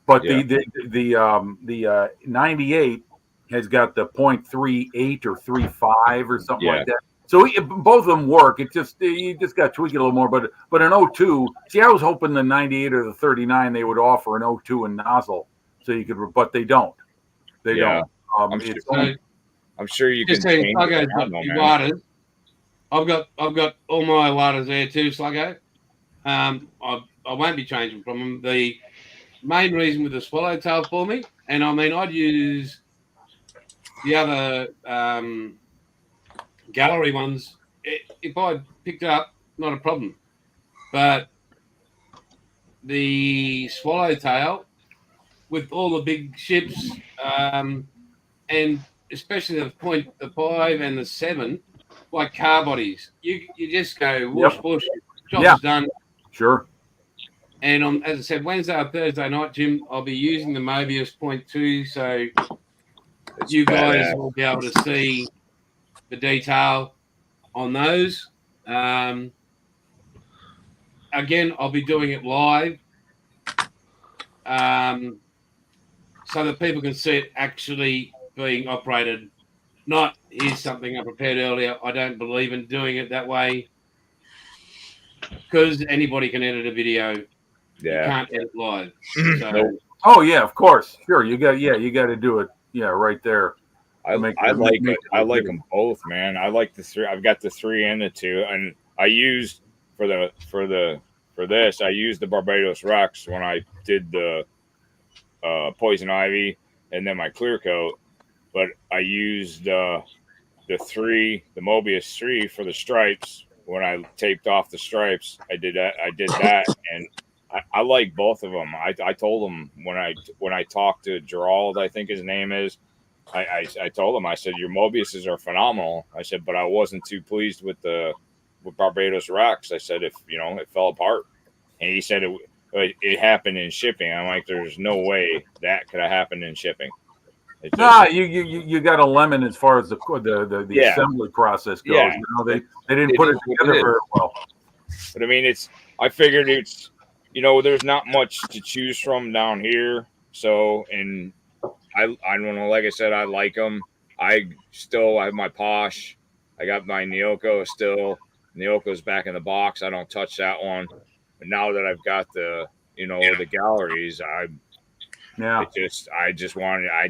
But yeah, the 98 has got the 0.38 or 3.5 or something like that. So both of them work. It just you just got to tweak it a little more. But an 02, see, I was hoping the 98 or the 39 they would offer an 02 and nozzle, so you could, but they don't. They don't. I'm sure you can change it. I've got all my waters there too, Sluggo. I won't be changing from them. The main reason with the swallowtail for me, and I mean, I'd use the other gallery ones if I picked it up, not a problem. But the swallowtail with all the big ships, and especially the 5 and the 7, like car bodies, you just go whoosh whoosh, job's done. Sure. And as I said, Wednesday or Thursday night, Jim, I'll be using the Mobius 0.2, so you guys will be able to see the detail on those. Again, I'll be doing it live, so that people can see it actually being operated. Not, here's something I prepared earlier. I don't believe in doing it that way because anybody can edit a video. You can't edit live. So. Oh yeah, of course, sure. You got to do it. Yeah, right there. I like them both, man. I like the 3. I've got the 3 and the 2, and I used for this. I used the Barbados Rex when I did the Poison Ivy and then my clear coat. But I used the Mobius 3 for the stripes. When I taped off the stripes, I did that, and I like both of them. I told him when I talked to Gerald, I think his name is. I told him, I said, your Mobiuses are phenomenal. I said, but I wasn't too pleased with Barbados Rex. I said, if it fell apart, and he said it happened in shipping. I'm like, there's no way that could have happened in shipping. You got a lemon as far as the assembly process goes. Yeah. They didn't put it together very well. But I mean, I figured it's there's not much to choose from down here. So, and I don't know. Like I said, I like them. I have my Posh. I got my Nyoko still. Nyoko's back in the box. I don't touch that one. But now that I've got the galleries, I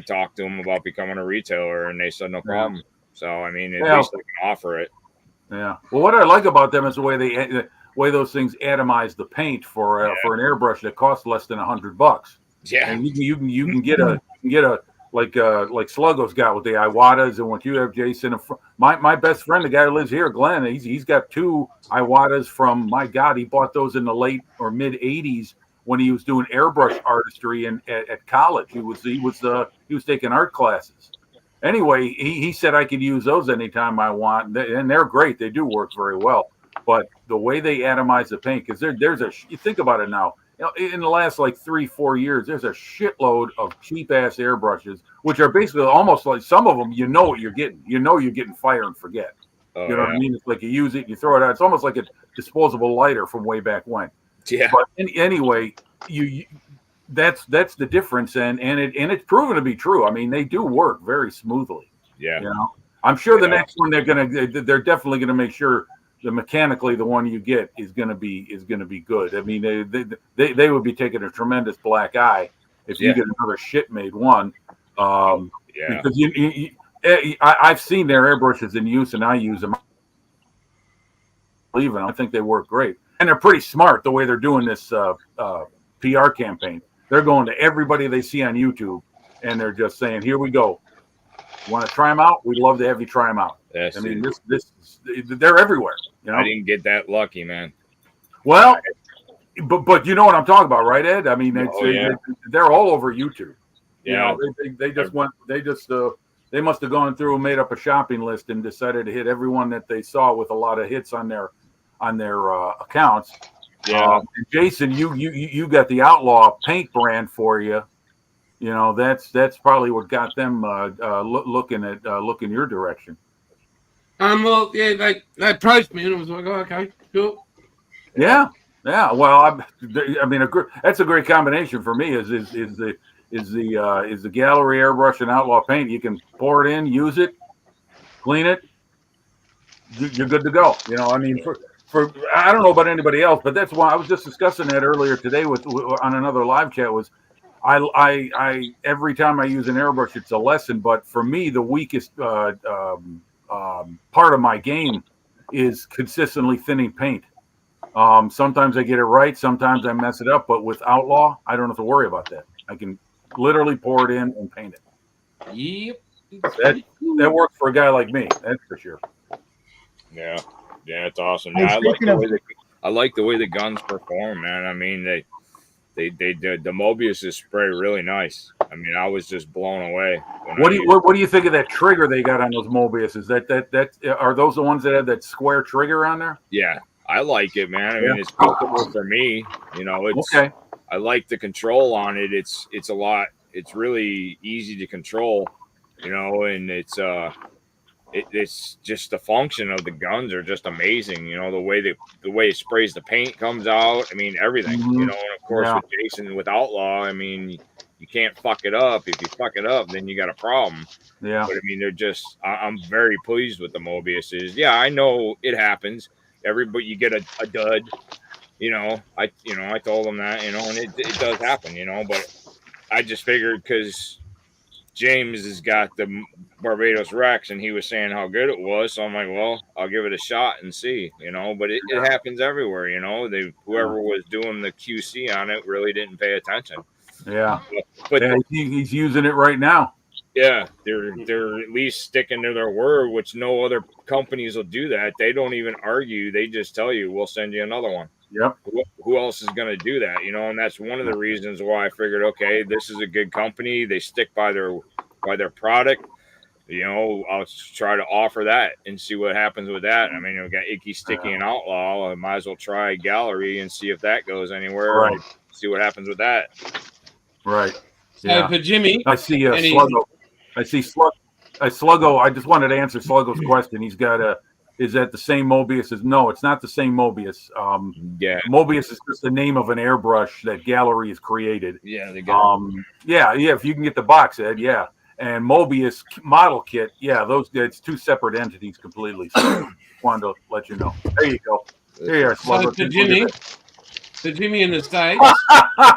talked to them about becoming a retailer, and they said no problem. So I mean, at least they can offer it. Yeah. Well, what I like about them is the way those things atomize the paint for an airbrush that costs less than $100. Yeah. And you can get a like Sluggo's got with the Iwatas and what you have, Jason. My best friend, the guy who lives here, Glenn, he's got 2 Iwatas from, my God, he bought those in the late or mid 80s when he was doing airbrush artistry at college. He was taking art classes. Anyway, he said I could use those anytime I want, and they're great. They do work very well. But the way they atomize the paint, because you think about it now, in the last like 3-4 years, there's a shitload of cheap ass airbrushes, which are basically almost like some of them. You know what you're getting. You know you're getting fire and forget. Oh, You know what I mean? It's like you use it, you throw it out. It's almost like a disposable lighter from way back when. Yeah. But anyway, that's the difference, and it's proven to be true. I mean, they do work very smoothly. Yeah. You know, I'm sure the next one they're definitely gonna make sure the mechanically the one you get is gonna be good. I mean, they would be taking a tremendous black eye if you get another shit made one. Because I've seen their airbrushes in use, and I use them. I think they work great, and they're pretty smart the way they're doing this PR campaign. They're going to everybody they see on YouTube, and they're just saying, "Here we go. You want to try them out? We'd love to have you try them out." I mean, they're everywhere. You know? I didn't get that lucky, man. Well, but you know what I'm talking about, right, Ed? I mean, they're all over YouTube. Yeah, you know, they just went. They must have gone through and made up a shopping list and decided to hit everyone that they saw with a lot of hits on their accounts. Yeah, Jason, you got the Outlaw paint brand for you. You know, that's probably what got them looking your direction. Well, yeah, they approached me and I was like, oh, okay, cool. Yeah. Well, I mean, that's a great combination for me. Is the gallery airbrush and Outlaw paint? You can pour it in, use it, clean it. You're good to go. You know, I mean, for I don't know about anybody else, but that's why I was just discussing that earlier today on another live chat. Was I every time I use an airbrush, it's a lesson. But for me, the weakest part of my game is consistently thinning paint. Sometimes I get it right, sometimes I mess it up. But with Outlaw, I don't have to worry about that. I can literally pour it in and paint it. Yep. That works for a guy like me. That's for sure. Yeah, it's awesome. Hey, Yeah, I like the way the guns perform, man. I mean, the Mobius spray really nice. I mean, I was just blown away. What do you think of that trigger they got on those Mobius? Is that are those the ones that have that square trigger on there? Yeah, I like it, man. I mean, it's comfortable for me. You know, it's okay. I like the control on it. It's a lot. It's really easy to control. You know, and it's just the function of the guns are just amazing. You know, the way it sprays the paint comes out. I mean, everything. Mm-hmm. You know, and of course with Jason with Outlaw, I mean, you can't fuck it up. If you fuck it up, then you got a problem. Yeah. But I mean, I'm very pleased with the Mobiuses. Yeah, I know it happens. Everybody, you get a dud. You know, I told them that. You know, and it does happen. You know, but I just figured because James has got the Barbados Rex, and he was saying how good it was. So I'm like, well, I'll give it a shot and see, you know. But it happens everywhere, you know. Whoever was doing the QC on it really didn't pay attention. Yeah, but he's using it right now. Yeah, they're at least sticking to their word, which no other companies will do that. They don't even argue. They just tell you, we'll send you another one. Yep. Who else is going to do that? You know, and that's one of the reasons why I figured, okay, this is a good company. They stick by their product. You know, I'll try to offer that and see what happens with that. I mean, we got Icky, Sticky, and Outlaw. I might as well try Gallery and see if that goes anywhere. Right. See what happens with that. Right. So for Jimmy, I see Sluggo. I see Sluggo. I just wanted to answer Sluggo's question. He's got is that the same Mobius? No, it's not the same Mobius. Mobius is just the name of an airbrush that Gallery has created. Yeah, they got yeah. If you can get the box, Ed, yeah. And Mobius model kit, yeah, it's two separate entities completely. So wanted to let you know. There you go. There you are, Sluggo. So Jimmy in the States.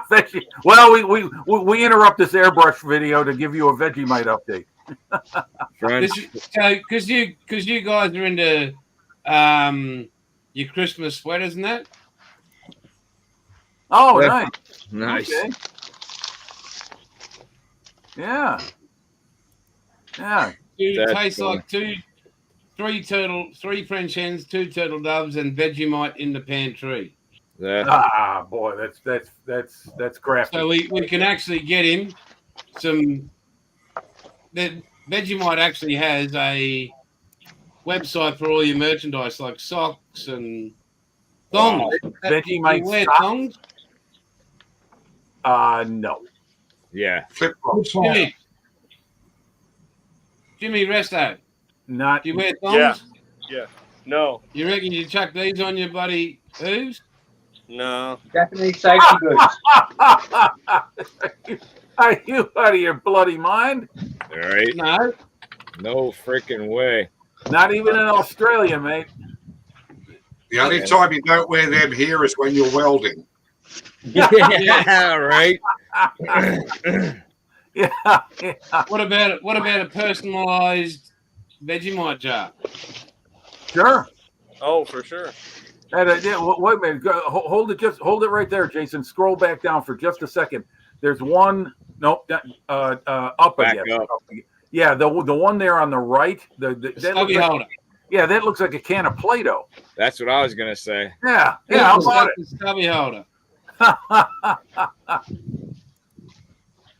Thank you. Well, we interrupt this airbrush video to give you a Vegemite update. Because you guys are into your Christmas sweaters and that. Oh, nice. Okay. Yeah. It tastes like three French hens, 2 turtle doves, and Vegemite in the pantry. Yeah. Boy, that's crafty. So we can actually get him some. The Vegemite actually has a website for all your merchandise, like socks and thongs. Vegemite wear socks? thongs? No. Yeah. Flip flops. Jimmy Resto, Not. do you wear Yeah. thongs? Yeah. No. You reckon you chuck these on your bloody hooves? No. Japanese safety boots. Are you out of your bloody mind? All right. No. No freaking way. Not even in Australia, mate. The only time you don't wear them here is when you're welding. Yeah, right. Yeah. What about a personalised Vegemite jar? Sure. Oh, for sure. Wait a minute. Hold it right there, Jason. Scroll back down for just a second. There's one. Nope. Up Back again. up. Yeah, the one there on the right. That Stubby looks like, holder. yeah, that looks like a can of Play-Doh. That's what I was gonna say. Yeah. How about The stubby holder. it?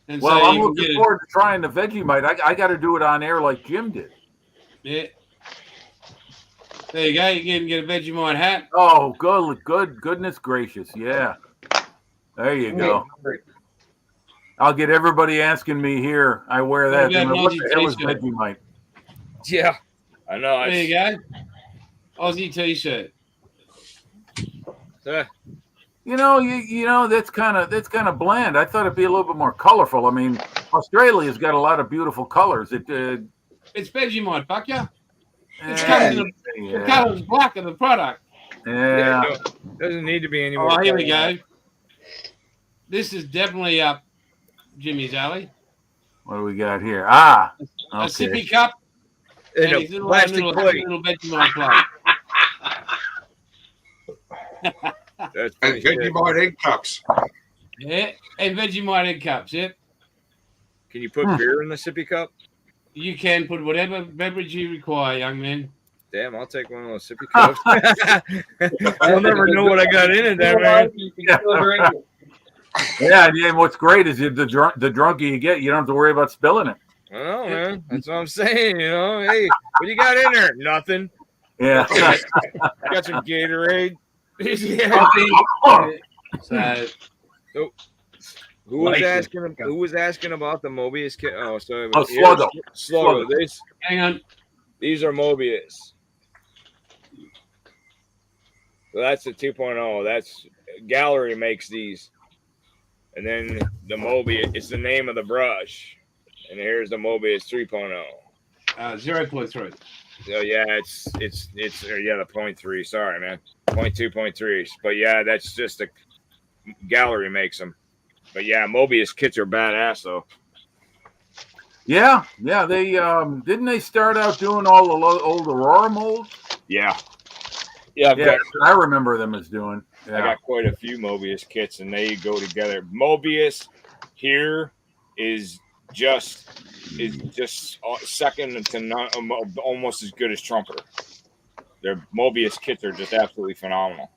And Well, so I'm you can looking get forward to trying the Vegemite. I got to do it on air like Jim did. Yeah. There you go. You can get a Vegemite hat. Oh, goodness gracious. Yeah. There you go. I'll get everybody asking me here. I wear that. What about an What Aussie the hell is t-shirt? Vegemite? Yeah. I know. There you go. Aussie t-shirt. You know that's kind of bland. I thought it'd be a little bit more colorful. I mean, Australia's got a lot of beautiful colors. It's Vegemite, fuck ya. It's yeah, the colour's black of the product. yeah. No, doesn't need to be any more. Oh, here we go. This is definitely up Jimmy's alley. What do we got here? Ah, A okay. sippy cup In and a his plastic little plate. Vegemite plate. That's And pretty sick. Vegemite egg cups. Yeah, and Vegemite egg cups. Yep. Can you put beer in the sippy cup? You can put whatever beverage you require, young man. Damn, I'll take one of those sippy cups. I'll never know what I got in it, that man. Yeah, and what's great is the drunker you get, you don't have to worry about spilling it. I know, man. That's what I'm saying. You know, hey, what you got in there? Nothing. Yeah. Got some Gatorade. Yeah. So, Who was asking about the Mobius kit? Oh, so it Oh, was Sluggo. Sluggo. hang on. These are Mobius. So that's the 2.0. That's Gallery makes these. And then the Mobius, it's the name of the brush. And here's the Mobius 3.0. 0.3. So yeah, it's the 0.3. Sorry, man. 0.2, 0.3. But yeah, that's just a Gallery makes them. But yeah, Mobius kits are badass though. Yeah. They didn't they start out doing all the old Aurora molds? Yeah. Yeah, I remember them as doing. Yeah. I got quite a few Mobius kits, and they go together. Mobius here is just second to none, almost as good as Trumpeter. Their Mobius kits are just absolutely phenomenal.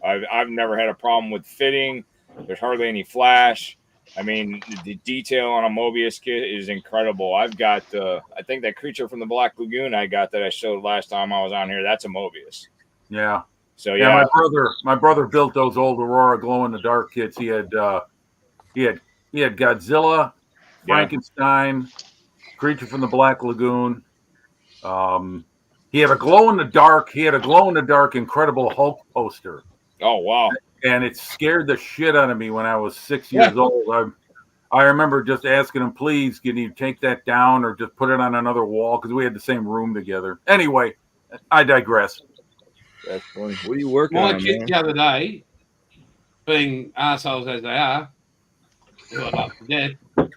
I've never had a problem with fitting. There's hardly any flash. I mean, the detail on a Mobius kit is incredible. I've got I think that creature from the Black Lagoon I got that I showed last time I was on here. That's a Mobius. Yeah. So yeah, my brother built those old Aurora glow in the dark kits. He had Godzilla, Frankenstein, Creature from the Black Lagoon. He had a glow in the dark. Incredible Hulk poster. Oh wow! And it scared the shit out of me when I was 6 years old. I remember just asking him, please, can you take that down or just put it on another wall? Because we had the same room together. Anyway, I digress. That's funny. What are you working My on, kids man? the other day, being assholes as they are, who I love to death,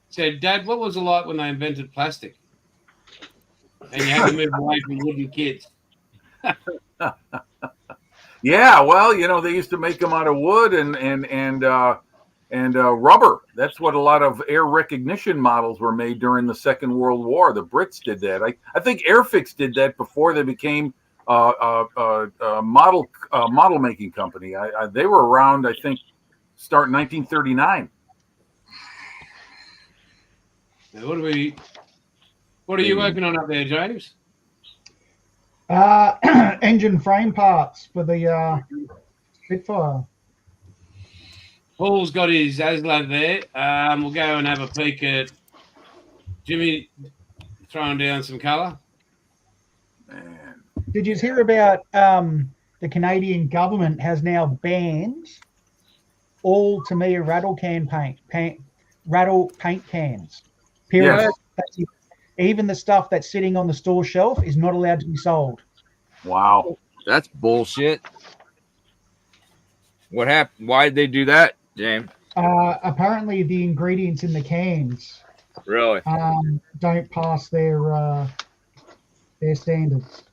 said, Dad, what was it like when they invented plastic? And you had to move away from wooden kits. Yeah, well, they used to make them out of wood and rubber. That's what a lot of air recognition models were made during the Second World War. The Brits did that. I think Airfix did that before they became a model making company. They were around, I think, start in 1939. Now, what are you working on up there, James? Engine frame parts for the Spitfire. Paul's got his Aslab there. We'll go and have a peek at Jimmy throwing down some colour. Man. Did you hear about the Canadian government has now banned all Tamiya rattle paint cans? Period. Yes. That's it. Even the stuff that's sitting on the store shelf is not allowed to be sold. Wow. That's bullshit. What happened? Why did they do that, James? Apparently, the ingredients in the cans Really? don't pass their standards.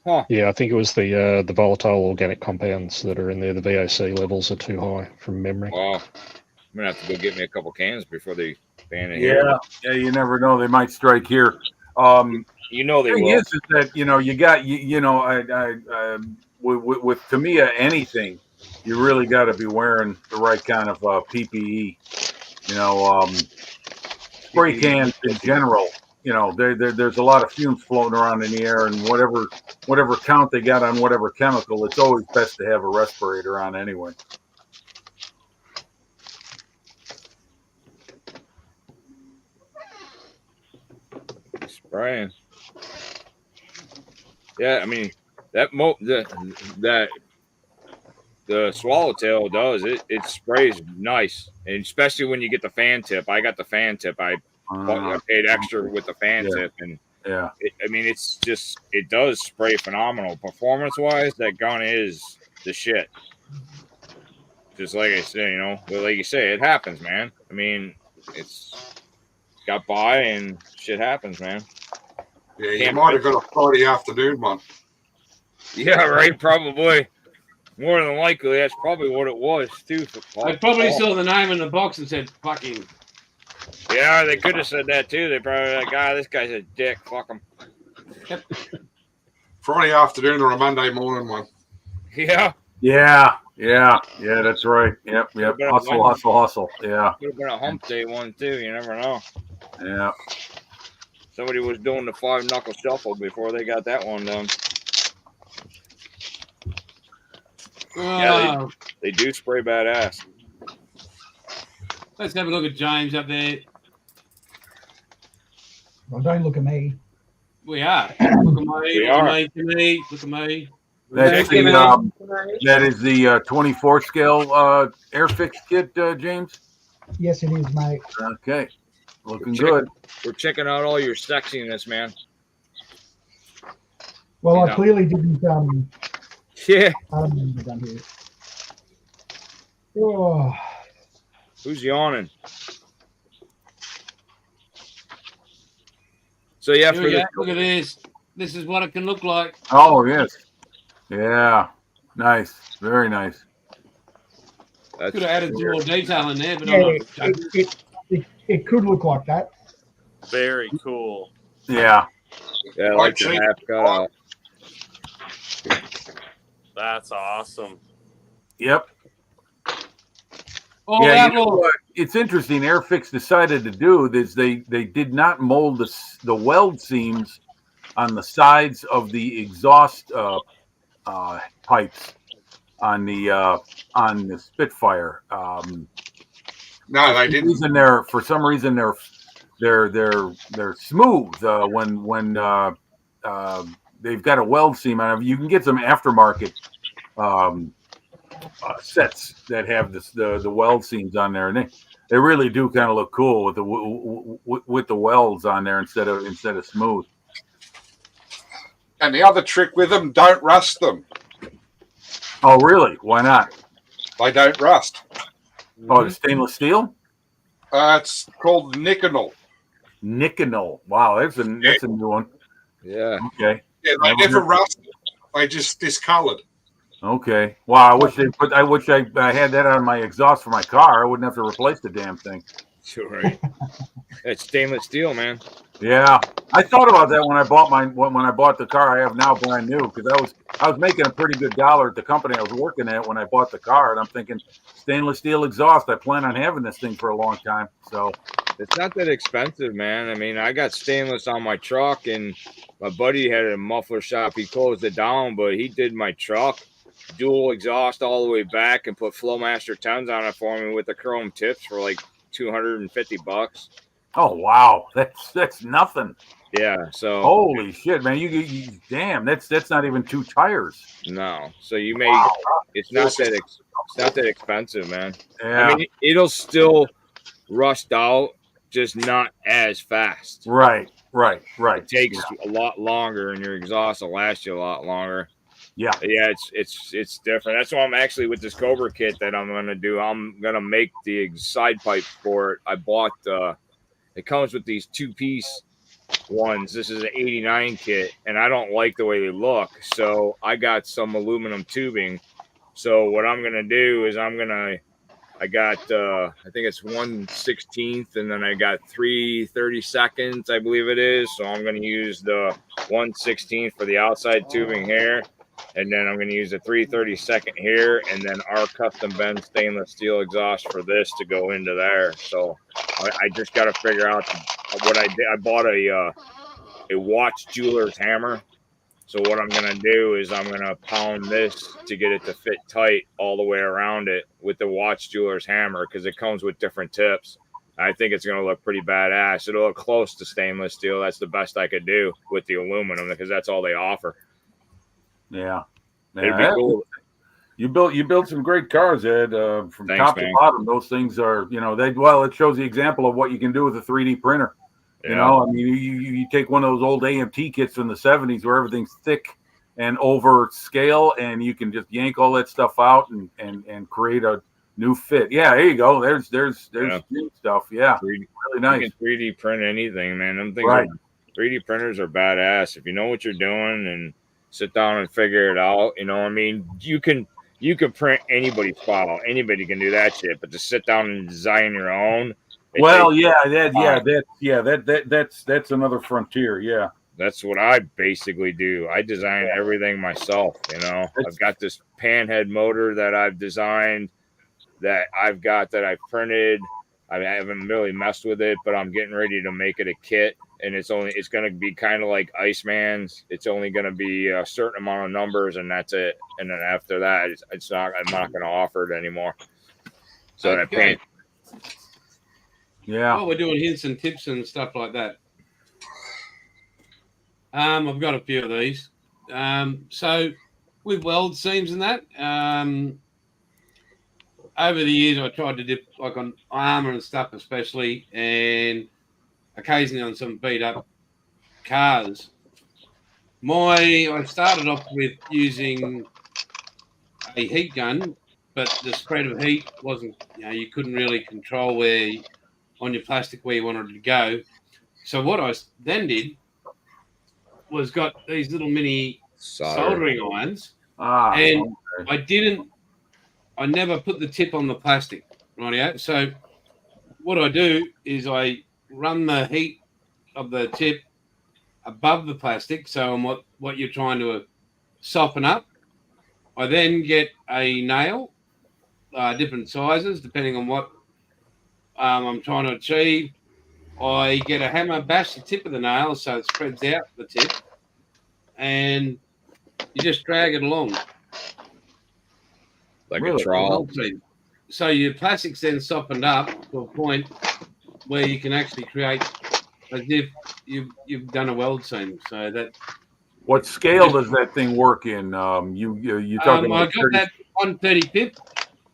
Huh. Yeah, I think it was the volatile organic compounds that are in there. The VOC levels are too high from memory. Wow. I'm gonna have to go get me a couple cans before they ban it Yeah. here. Yeah, you never know. They might strike here. You know they thing will. is that you got with Tamiya anything, you really got to be wearing the right kind of PPE. Spray cans in general. There's a lot of fumes floating around in the air, and whatever count they got on whatever chemical, it's always best to have a respirator on anyway. Spraying. Yeah, I mean the swallowtail does it sprays nice, and especially when you get the fan tip. I got the fan tip. I paid extra with the fan tip, and it does spray phenomenal. Performance wise, that gun is the shit. Just like I said, but like you say, it happens, man. I mean, it's got by and shit happens, man. Yeah, you might have got a Friday afternoon one. Yeah, right. Probably. More than likely, that's probably what it was too. They probably saw the name in the box and said, "Fuck him." Yeah, they could have said that too. They probably like, this guy's a dick. Fuck him. Friday afternoon or a Monday morning one. Yeah. Yeah. That's right. Yep. Hustle. Yeah. Could have been a hump day one too. You never know. Yeah. Somebody was doing the 5-knuckle shuffle before they got that one done. Yeah, they do spray badass. Let's have a look at James up there. Well, don't look at me. We are. Look at me. Look at me. That is the 24 scale Airfix kit, James? Yes, it is, mate. Okay. Looking good. We're checking out all your sexiness, man. Well, I clearly didn't. Yeah. I don't know what I've done here. Oh. Who's yawning? So yeah, look at this. This is what it can look like. Oh yes. Yeah. Nice. Very nice. Could have added some more detail in there, but it could look like that. Very cool. Yeah. Yeah, I like the half cut out. That's awesome. Yep. Oh, yeah, it's interesting. Airfix decided to do this. They did not mold the weld seams on the sides of the exhaust pipes on the Spitfire. No, they didn't. For some reason they're smooth when they've got a weld seam on them. You can get some aftermarket sets that have the weld seams on there, and they really do kind of look cool with the welds on there instead of smooth. And the other trick with them, don't rust them. Oh, really? Why not? They don't rust. Oh, the stainless steel? It's called Niconol. Niconol. Wow, that's a new one. Yeah. Okay. Yeah, they never rusted. They just discolored. Okay. Wow, I wish I had that on my exhaust for my car. I wouldn't have to replace the damn thing. Sure. It's stainless steel, man. Yeah, I thought about that when I bought the car I have now brand new, because I was making a pretty good dollar at the company I was working at when I bought the car, and I'm thinking stainless steel exhaust. I plan on having this thing for a long time. So it's not that expensive, man. I mean, I got stainless on my truck, and my buddy had a muffler shop. He closed it down, but he did my truck. dual exhaust all the way back and put Flowmaster 10s on it for me with the chrome tips for like $250. Oh wow, that's nothing. Yeah, so Holy shit, man! You damn, that's not even 2 tires. no, so you may it's not that expensive, man. Yeah. I mean, it'll still rust out, just not as fast. Right. It takes a lot longer, and your exhaust will last you a lot longer. Yeah. Yeah, it's different. That's why I'm actually with this Cobra kit that I'm gonna do. I'm gonna make the side pipe for it. I bought it comes with these 2-piece ones. This is an 89 kit, and I don't like the way they look, so I got some aluminum tubing. So what I'm gonna do is I got I think it's 1/16, and then I got 3/32, I believe it is. So I'm gonna use the 1/16 for the outside tubing here, and then I'm gonna use the 3/32 here, and then our custom bend stainless steel exhaust for this to go into there. So I just got to figure out what I did. I bought a watch jeweler's hammer. So what I'm going to do is I'm going to pound this to get it to fit tight all the way around it with the watch jeweler's hammer, because it comes with different tips. I think it's going to look pretty badass. It'll look close to stainless steel. That's the best I could do with the aluminum, because that's all they offer. Yeah. It'd be cool. You built some great cars, Ed. From Thanks, top man. to bottom, those things are, it shows the example of what you can do with a 3D printer. Yeah. You know, I mean, you take one of those old AMT kits from the 70s where everything's thick and over scale, and you can just yank all that stuff out and create a new fit. Yeah, there you go. There's stuff. Yeah, really nice. You can 3D print anything, man. Them things Right. 3D printers are badass. If you know what you're doing and sit down and figure it out, I mean, you can print anybody's file. Anybody can do that shit, but to sit down and design your own. Well, that's another frontier. Yeah. That's what I basically do. I design everything myself. I've got this panhead motor that I've designed, that I've printed. I haven't really messed with it, but I'm getting ready to make it a kit, and it's going to be kind of like Iceman's. It's only going to be a certain amount of numbers, and that's it. And then after that, I'm not going to offer it anymore. So that paint. Yeah. Well, we're doing hints and tips and stuff like that. I've got a few of these. So with weld seams and that, over the years I tried to dip like on armor and stuff especially, and occasionally on some beat up cars. I started off with using a heat gun, but the spread of heat wasn't, you couldn't really control on your plastic where you wanted it to go. So what I then did was got these little mini soldering irons, and okay. I never put the tip on the plastic, right? So what I do is I run the heat of the tip above the plastic, so on what you're trying to soften up. I then get a nail, different sizes depending on what I'm trying to achieve. I get a hammer, bash the tip of the nail so it spreads out the tip, and you just drag it along. Like a trowel. So your plastic's then softened up to a point where you can actually create as if you've done a weld seam. So that. What scale does that thing work in? You talking about? I got that 1/35th.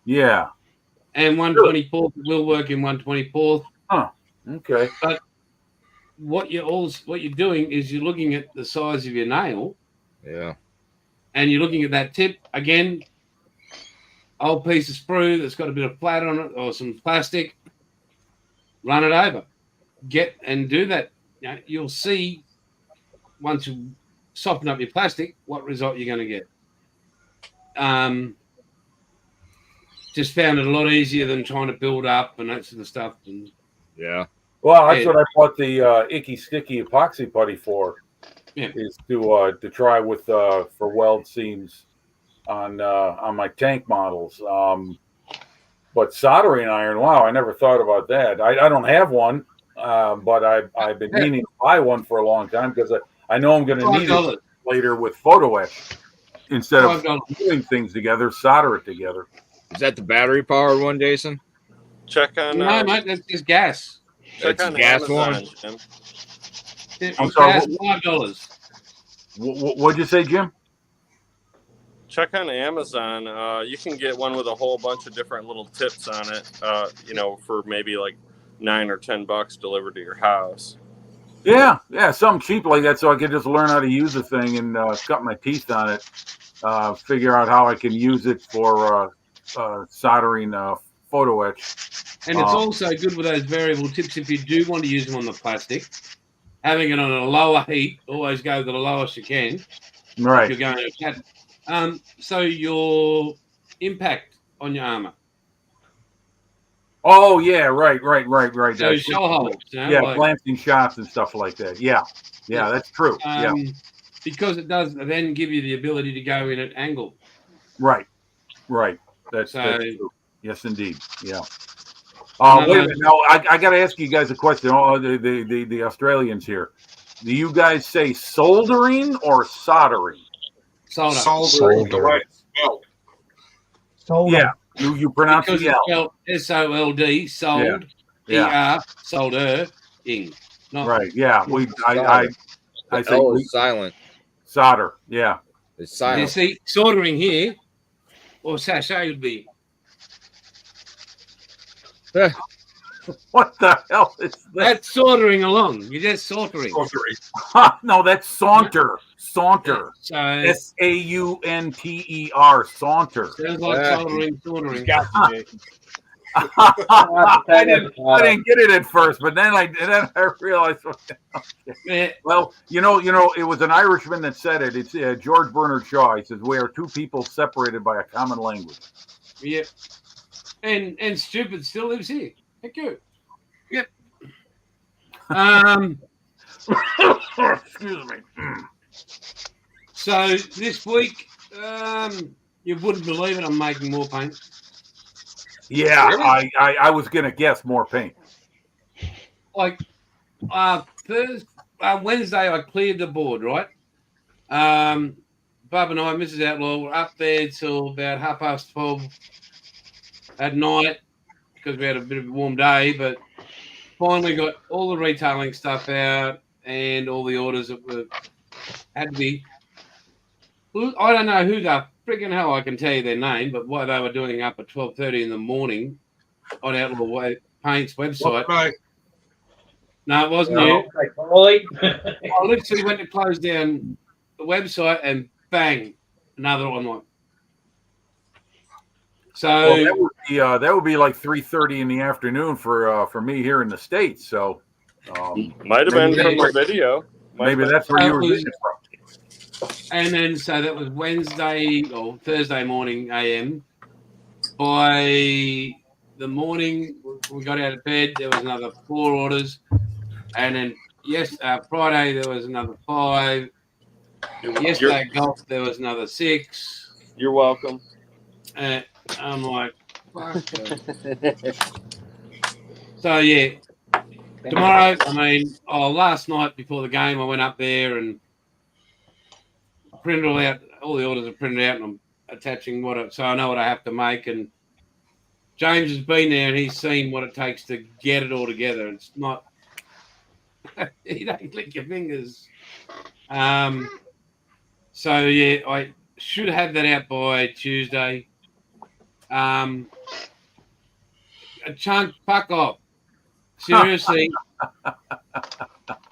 Yeah. And 1/24th will work in 1/24th. Huh. Okay. But what you're doing is you're looking at the size of your nail. Yeah. And you're looking at that tip again. Old piece of sprue that's got a bit of flat on it or some plastic. Run it over. Do that. You'll see once you soften up your plastic what result you're going to get. Just found it a lot easier than trying to build up and that sort of stuff. And yeah. Well, that's what I bought the Icky Sticky epoxy putty for. Yeah. Is to try with for weld seams on my tank models. But soldering iron, wow, I never thought about that. I don't have one, but I've been meaning to buy one for a long time because I know I'm going to need it later with photo etch. instead of $5. gluing things together, solder it together. Is that the battery powered one, Jason? Check on No, mate, that's just gas. check It's a on gas Amazon, one? Jim. I'm sorry, Gas, $5. What'd you say, Jim? Check on Amazon. You can get one with a whole bunch of different little tips on it. For maybe like $9 or $10 delivered to your house. Yeah, something cheap like that, so I could just learn how to use the thing and cut my teeth on it. Figure out how I can use it for soldering photo etch. And it's also good with those variable tips if you do want to use them on the plastic. Having it on a lower heat, always go to the lowest you can. Right. If you're going to cut. So your impact on your armor. Oh yeah, right. So shell holes. Planting shots and stuff like that. Yeah, that's true. Because it does then give you the ability to go in at angle. Right. That's true. Yes, indeed. Yeah. Wait a minute. Now I got to ask you guys a question. The Australians here. Do you guys say soldering or soldering? Soldering. The way it's spelled. Solder. Yeah. You pronounce because the L. it's spelled SOLD, sold, Yeah. ER, soldering. Right. Yeah. I say L is silent. solder. Yeah. It's You silent. see, soldering here, or sachet would be. What the hell is that? That's soldering along. You're just soldering. No, that's saunter. Saunter. So SAUNTER. Saunter. sounds like soldering. I didn't get it at first, but then I realized. Yeah. Well, it was an Irishman that said it. It's George Bernard Shaw. He says, "We are two people separated by a common language." Yep. And stupid still lives here. Thank you. Yep. Excuse me. So this week, you wouldn't believe it, I'm making more paint. Yeah, really? I was gonna guess more paint. Like Wednesday, I cleared the board, right? Bub and I, Mrs. Outlaw, were up there till about 12:30 at night because we had a bit of a warm day, but finally got all the retailing stuff out and all the orders that had to be. I don't know who the friggin' hell I can tell you their name, but what they were doing up at 12:30 in the morning on Outlaw Paint's website. Right. No, it wasn't you. I literally went to close down the website and bang, another one went. So that would be like 3:30 in the afternoon for me here in the States. So might have been from the video. Maybe that's where you were getting it from. And then so that was Wednesday or Thursday morning AM. By the morning we got out of bed, there was another 4 orders, and then Friday there was another 5. Yesterday golf there was another 6. You're welcome. I'm like, fuck. So yeah, tomorrow. Last night before the game, I went up there and printed all the orders are printed out, and I'm attaching so I know what I have to make. And James has been there and he's seen what it takes to get it all together. It's not. You don't click your fingers. So yeah, I should have that out by Tuesday. A chunk, fuck off. Seriously.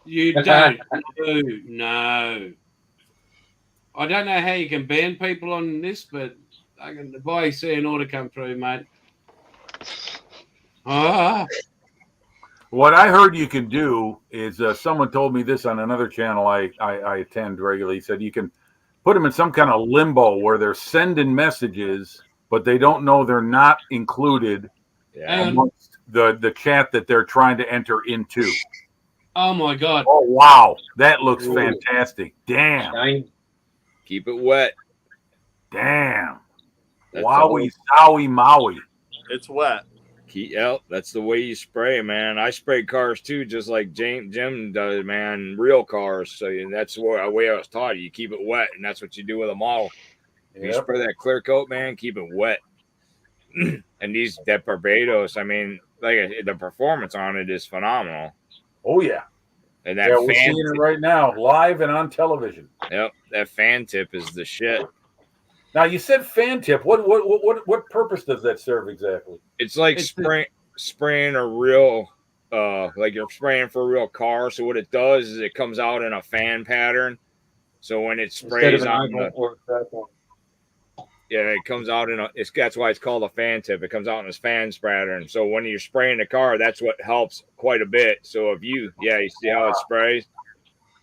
You don't. No. I don't know how you can ban people on this, but I can buy see an order come through, mate. What I heard you can do is someone told me this on another channel I attend regularly. He said you can put them in some kind of limbo where they're sending messages, but they don't know they're not included amongst the chat that they're trying to enter into. Oh my God! Oh wow, that looks fantastic! Damn. Keep it wet. Damn. Wowie, zowie, maui. It's wet. That's the way you spray, man. I spray cars too, just like Jim does, man. Real cars. So that's the way I was taught. You keep it wet, and that's what you do with a model. You spray that clear coat, man, keep it wet. And that Barbados, I mean, like the performance on it is phenomenal. Oh yeah. And that we're seeing it right now, live and on television. Yep, that fan tip is the shit. Now you said fan tip. What purpose does that serve exactly? It's like spraying a real, like you're spraying for a real car. So what it does is it comes out in a fan pattern. So when it sprays on it comes out in that's why it's called a fan tip. It comes out in this fan pattern. So when you're spraying the car, that's what helps quite a bit. So if you see how it sprays?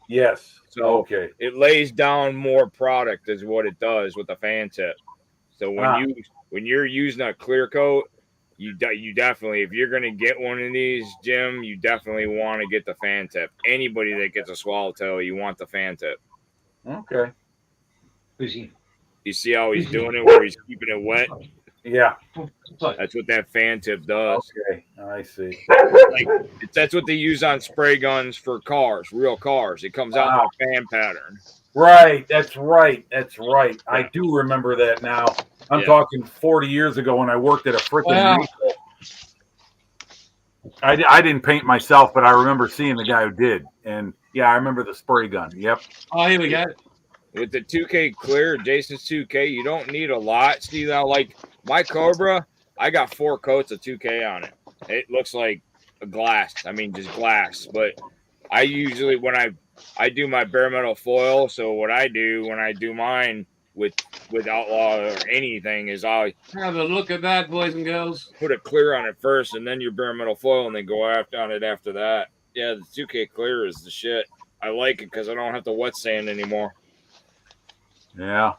Yes. So it lays down more product is what it does with the fan tip. So when you're using a clear coat, you definitely, if you're gonna get one of these, Jim, you definitely want to get the fan tip. Anybody that gets a swallowtail, you want the fan tip. Okay. Who's he? You see how he's doing it, where he's keeping it wet? Yeah. That's what that fan tip does. Okay, I see. That's what they use on spray guns for cars, real cars. It comes out in a fan pattern. Right. That's right. Yeah. I do remember that now. I'm talking 40 years ago when I worked at a freaking. I didn't paint myself, but I remember seeing the guy who did, and I remember the spray gun. Yep. Oh, here we go. With the 2K clear, Jason's 2K, you don't need a lot. See, now, like my Cobra, I got 4 coats of 2K on it. It looks like a glass. I mean, just glass. But I usually, when I do my bare metal foil, so what I do when I do mine with Outlaw or anything is I have a look at that, boys and girls. Put a clear on it first, and then your bare metal foil, and then go on it after that. Yeah, the 2K clear is the shit. I like it because I don't have to wet sand anymore. Yeah.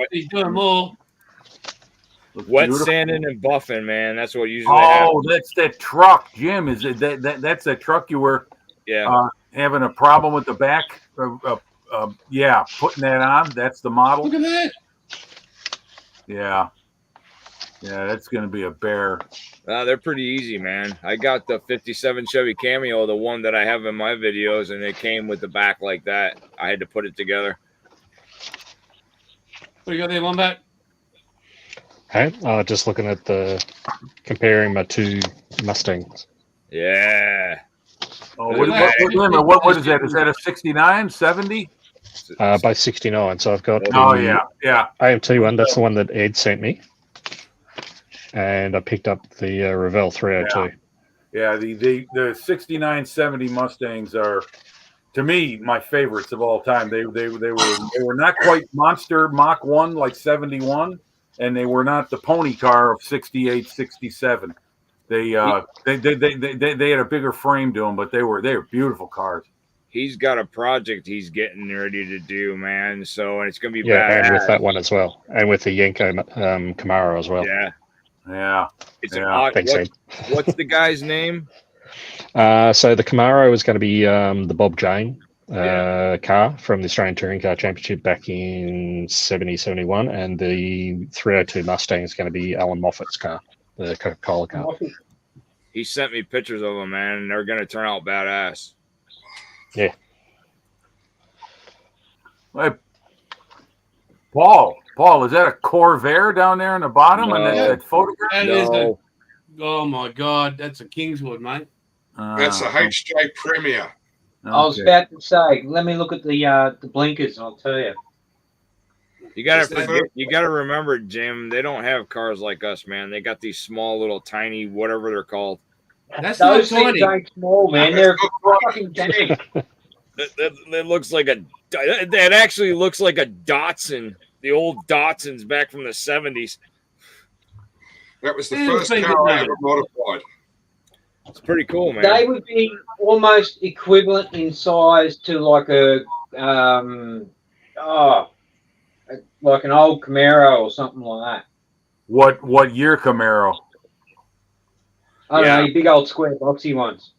He's doing more. Wet sanding and buffing, man. That's what usually happens. Oh, that's that truck, Jim. Is it that's that truck you were having a problem with the back? Putting that on. That's the model. Look at that. Yeah, that's going to be a bear. They're pretty easy, man. I got the 57 Chevy Cameo, the one that I have in my videos, and it came with the back like that. I had to put it together. What do you got there, Wombat? Hey, just looking at comparing my 2 Mustangs. Yeah. Oh, what is that? Is that a 69, 70? By 69. So I've got AMT one. That's the one that Ed sent me. And I picked up the Revell 302. Yeah, the 69, 70 Mustangs are, to me, my favorites of all time. They were not quite monster Mach 1 like 71, and they were not the pony car of 68, 67. They had a bigger frame to them, but they were beautiful cars. He's got a project he's getting ready to do, man. So and it's gonna be badass. And with that one as well, and with the Yenko Camaro as well. Yeah. It's an odd. What's the guy's name? So the Camaro is going to be the Bob Jane car from the Australian Touring Car Championship back in 71, and the 302 Mustang is going to be Alan Moffat's car, the Coca-Cola car. He sent me pictures of them, man, and they're going to turn out badass. Yeah. Hey, Paul, is that a Corvair down there in the bottom? And that photograph? That is oh my God, that's a Kingswood, mate. That's a HJ Premier. Okay. I was about to say, let me look at the blinkers, and I'll tell you. You gotta remember, Jim. They don't have cars like us, man. They got these small, little, tiny, whatever they're called. That's those things ain't small, man. They're fucking tank. That looks like that actually looks like a Datsun. The old Datsuns back from the 70s. That was the first car I ever modified. It's pretty cool, man. They would be almost equivalent in size to like like an old Camaro or something like that. What year Camaro? I don't know, big old square boxy ones.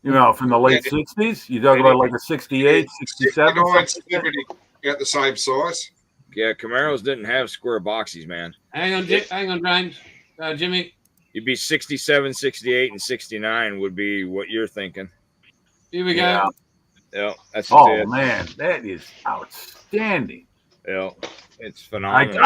You know, from the late 60s? You talking about like a 68, 67? 70, the same size. Yeah, Camaros didn't have square boxies, man. Hang on, James. Jimmy. You'd be 67, 68, and 69 would be what you're thinking. Here we go. Yeah, that's man, that is outstanding. Yeah, it's phenomenal.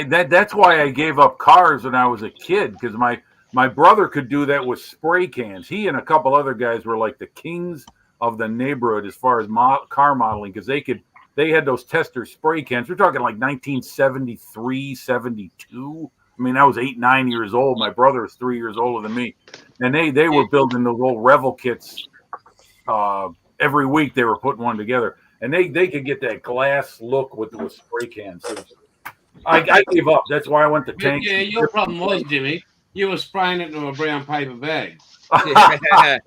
That's why I gave up cars when I was a kid, because my brother could do that with spray cans. He and a couple other guys were like the kings of the neighborhood as far as car modeling, because they had those tester spray cans. We're talking like 1973, 72. I mean, I was 8, 9 years old. My brother was 3 years older than me, and they were building those old Revel kits. Every week they were putting one together, and they could get that glass look with spray cans. I gave up. That's why I went to tanks. Yeah, your problem was, Jimmy, you were spraying it into a brown paper bag. I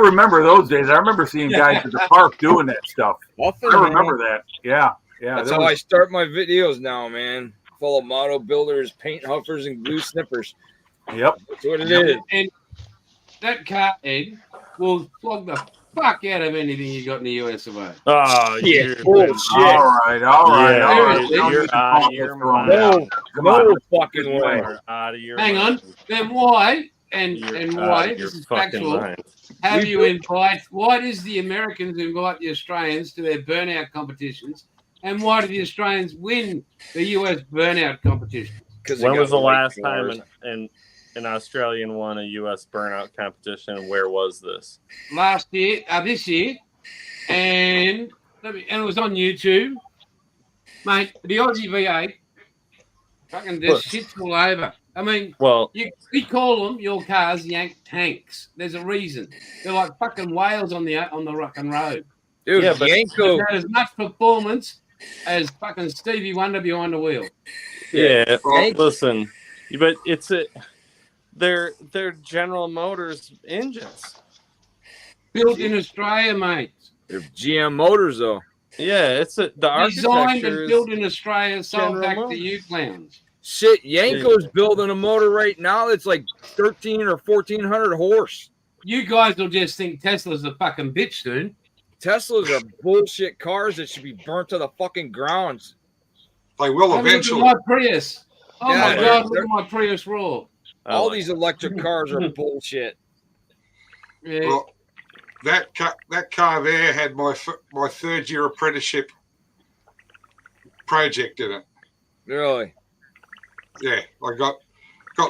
remember those days. I remember seeing guys at the park doing that stuff. Often, I remember that. Yeah. That's how I start my videos now, man. Full of model builders, paint huffers, and glue snippers. Yep. That's what it is. And that car, Ed, will flog the fuck out of anything you got in the US of A. Oh, Yeah. bullshit. All right. You're out of your mind. No fucking way. You're out of your Hang mind. on. Then why? And You're why? out of your This is fucking factual. mind. Have you invite? Why does the Americans invite the Australians to their burnout competitions? And why do the Australians win the US burnout competition? When was the last time an Australian won a U.S. burnout competition? And where was this? Last year, this year, and it was on YouTube, mate. The Aussie V8, fucking there's shits all over. I mean, Well, we call them your cars Yank tanks. There's a reason. They're like fucking whales on the fucking road. Dude, yeah, but Yanko. They've got as much performance as fucking Stevie Wonder behind the wheel. yeah. Well, Listen, but they're General Motors engines. Built in Australia, mate. They're GM motors, though. Yeah, the Designed architecture and is built in Australia, sold General back Motors. to you clowns. Shit, Yanko's building a motor right now that's like 1,300 or 1,400 horse. You guys will just think Tesla's a fucking bitch soon. Teslas are bullshit cars that should be burnt to the fucking ground. They will Have a eventually. look at my Prius. Oh Yeah, my they're- God, look at my Prius Raw. All these electric cars are bullshit. Yeah. Well, that car there had my third year apprenticeship project in it. Really? Yeah, I got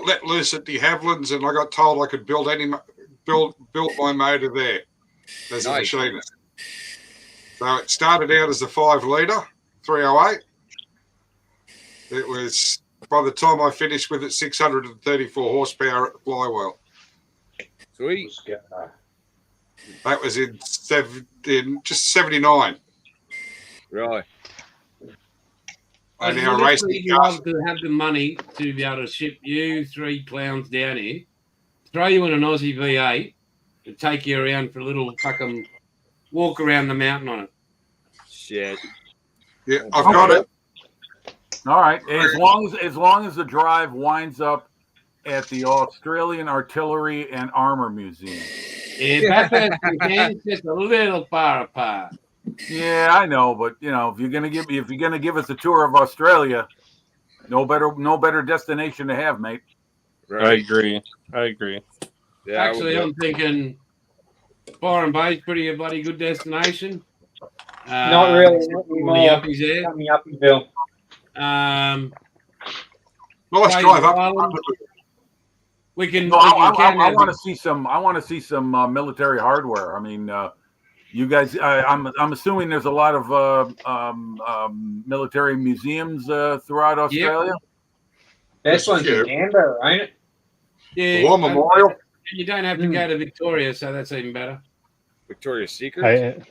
let loose at de Havilland's, and I got told I could build my motor there as a Nice. machinist. So it started out as a 5-litre 308. It was, by the time I finished with it, 634 horsepower at the flywheel. Sweet. That was in just 79. Really? And I'd now racing literally cars. love to have the money to be able to ship you 3 clowns down here, throw you in an Aussie V8, and take you around for a little fucking walk around the mountain on it. Shit. Yeah, I've got it. All right. As long as the drive winds up at the Australian Artillery and Armor Museum. Yeah, Bathurst and Cairns just a little far apart. Yeah, I know, but if you're gonna give us a tour of Australia, no better destination to have, mate. Right. I agree. Yeah, Actually, I'm thinking Byron Bay's pretty a bloody good destination. Not really. Not The anymore. uppies there. Got me uppy, Bill. Nice Fraser drive up. Island. We can. No, we I can have- want to see some. I want to see some military hardware. I mean, you guys. I'm assuming there's a lot of military museums throughout Australia. Best one's Yeah. in Canberra, ain't it? Yeah, War Memorial. and you don't have to go to Victoria, so that's even better. Victoria's Secret?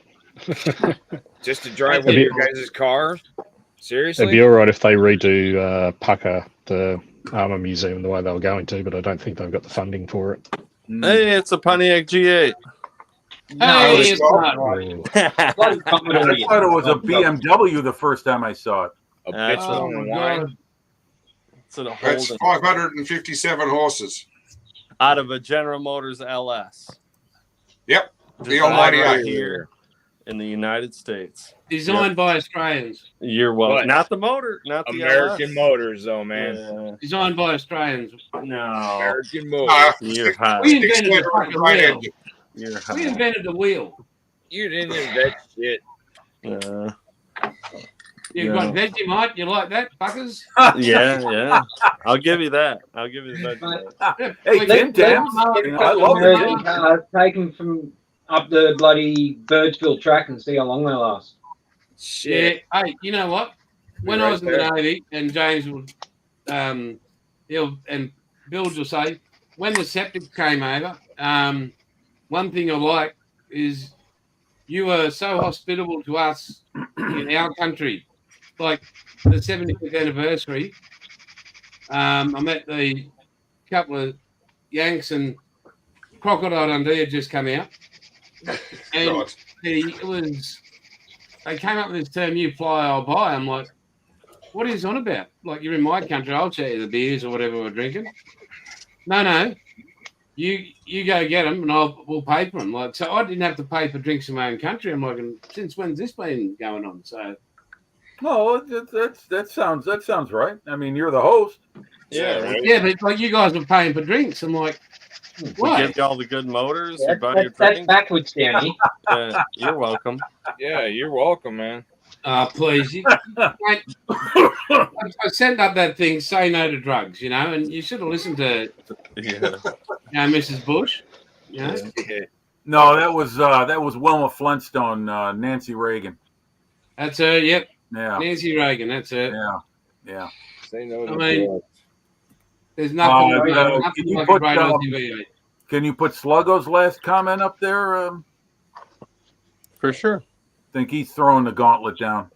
Just to drive one of your guys' cars? Seriously? It'd be all right if they redo Pucka, the armour museum, the way they were going to, but I don't think they've got the funding for it. Hey, it's a Pontiac G8. Hey, it's it's not. not. I thought it was a BMW the first time I saw it. A That's bitch Oh on my wine? God. It's a That's Holden 557 horses. out of a General Motors LS. Yep. The Designed almighty right eight. here in the United States. Designed by Australians. You're welcome. What? Not the motor, not the American LS. Motors, though, man. Designed by Australians. No, American Motors. you're high. We invented the fucking Right wheel. engine. You're We high. invented the wheel. You didn't invent shit. You've got Vegemite. You like that, fuckers? Yeah. I'll give you that. I'll give you the Vegemite. Hey, Tim Tams. I love American it. cars, take them from up the bloody Birdsville track and see how long they last. Shit. Yeah. Hey, you know what? When You're I right was in there. the Navy, and James would, and Bilge will say, when the septic came over, one thing I like is you were so hospitable to us in our country. Like the 75th anniversary, I met the couple of Yanks and Crocodile Dundee had just come out, and Right. they came up with this term, "You fly, I'll buy." I'm like, what is on about? Like, you're in my country, I'll share you the beers or whatever we're drinking. No, you go get them and we'll pay for them. Like, so I didn't have to pay for drinks in my own country. I'm like, since when's this been going on? So No, that sounds right. I mean, you're the host. Yeah, right. yeah, but like you guys were paying for drinks. I'm like, We what? give you all the good motors. Yeah, We buy your that's drinks. backwards, Downey. Yeah, you're welcome. Yeah, you're welcome, man. Please. Mate, I sent up that thing, say no to drugs, and you should have listened to Yeah. Mrs. Bush. Yeah. No, that was Wilma Flintstone, Nancy Reagan. That's her, yep. Yeah, Nancy Reagan, that's her. yeah. Say no to I mean, drugs. There's nothing, can nothing you like put, a great Aussie beer. Can you put Sluggo's last comment up there? For sure. Think he's throwing the gauntlet down.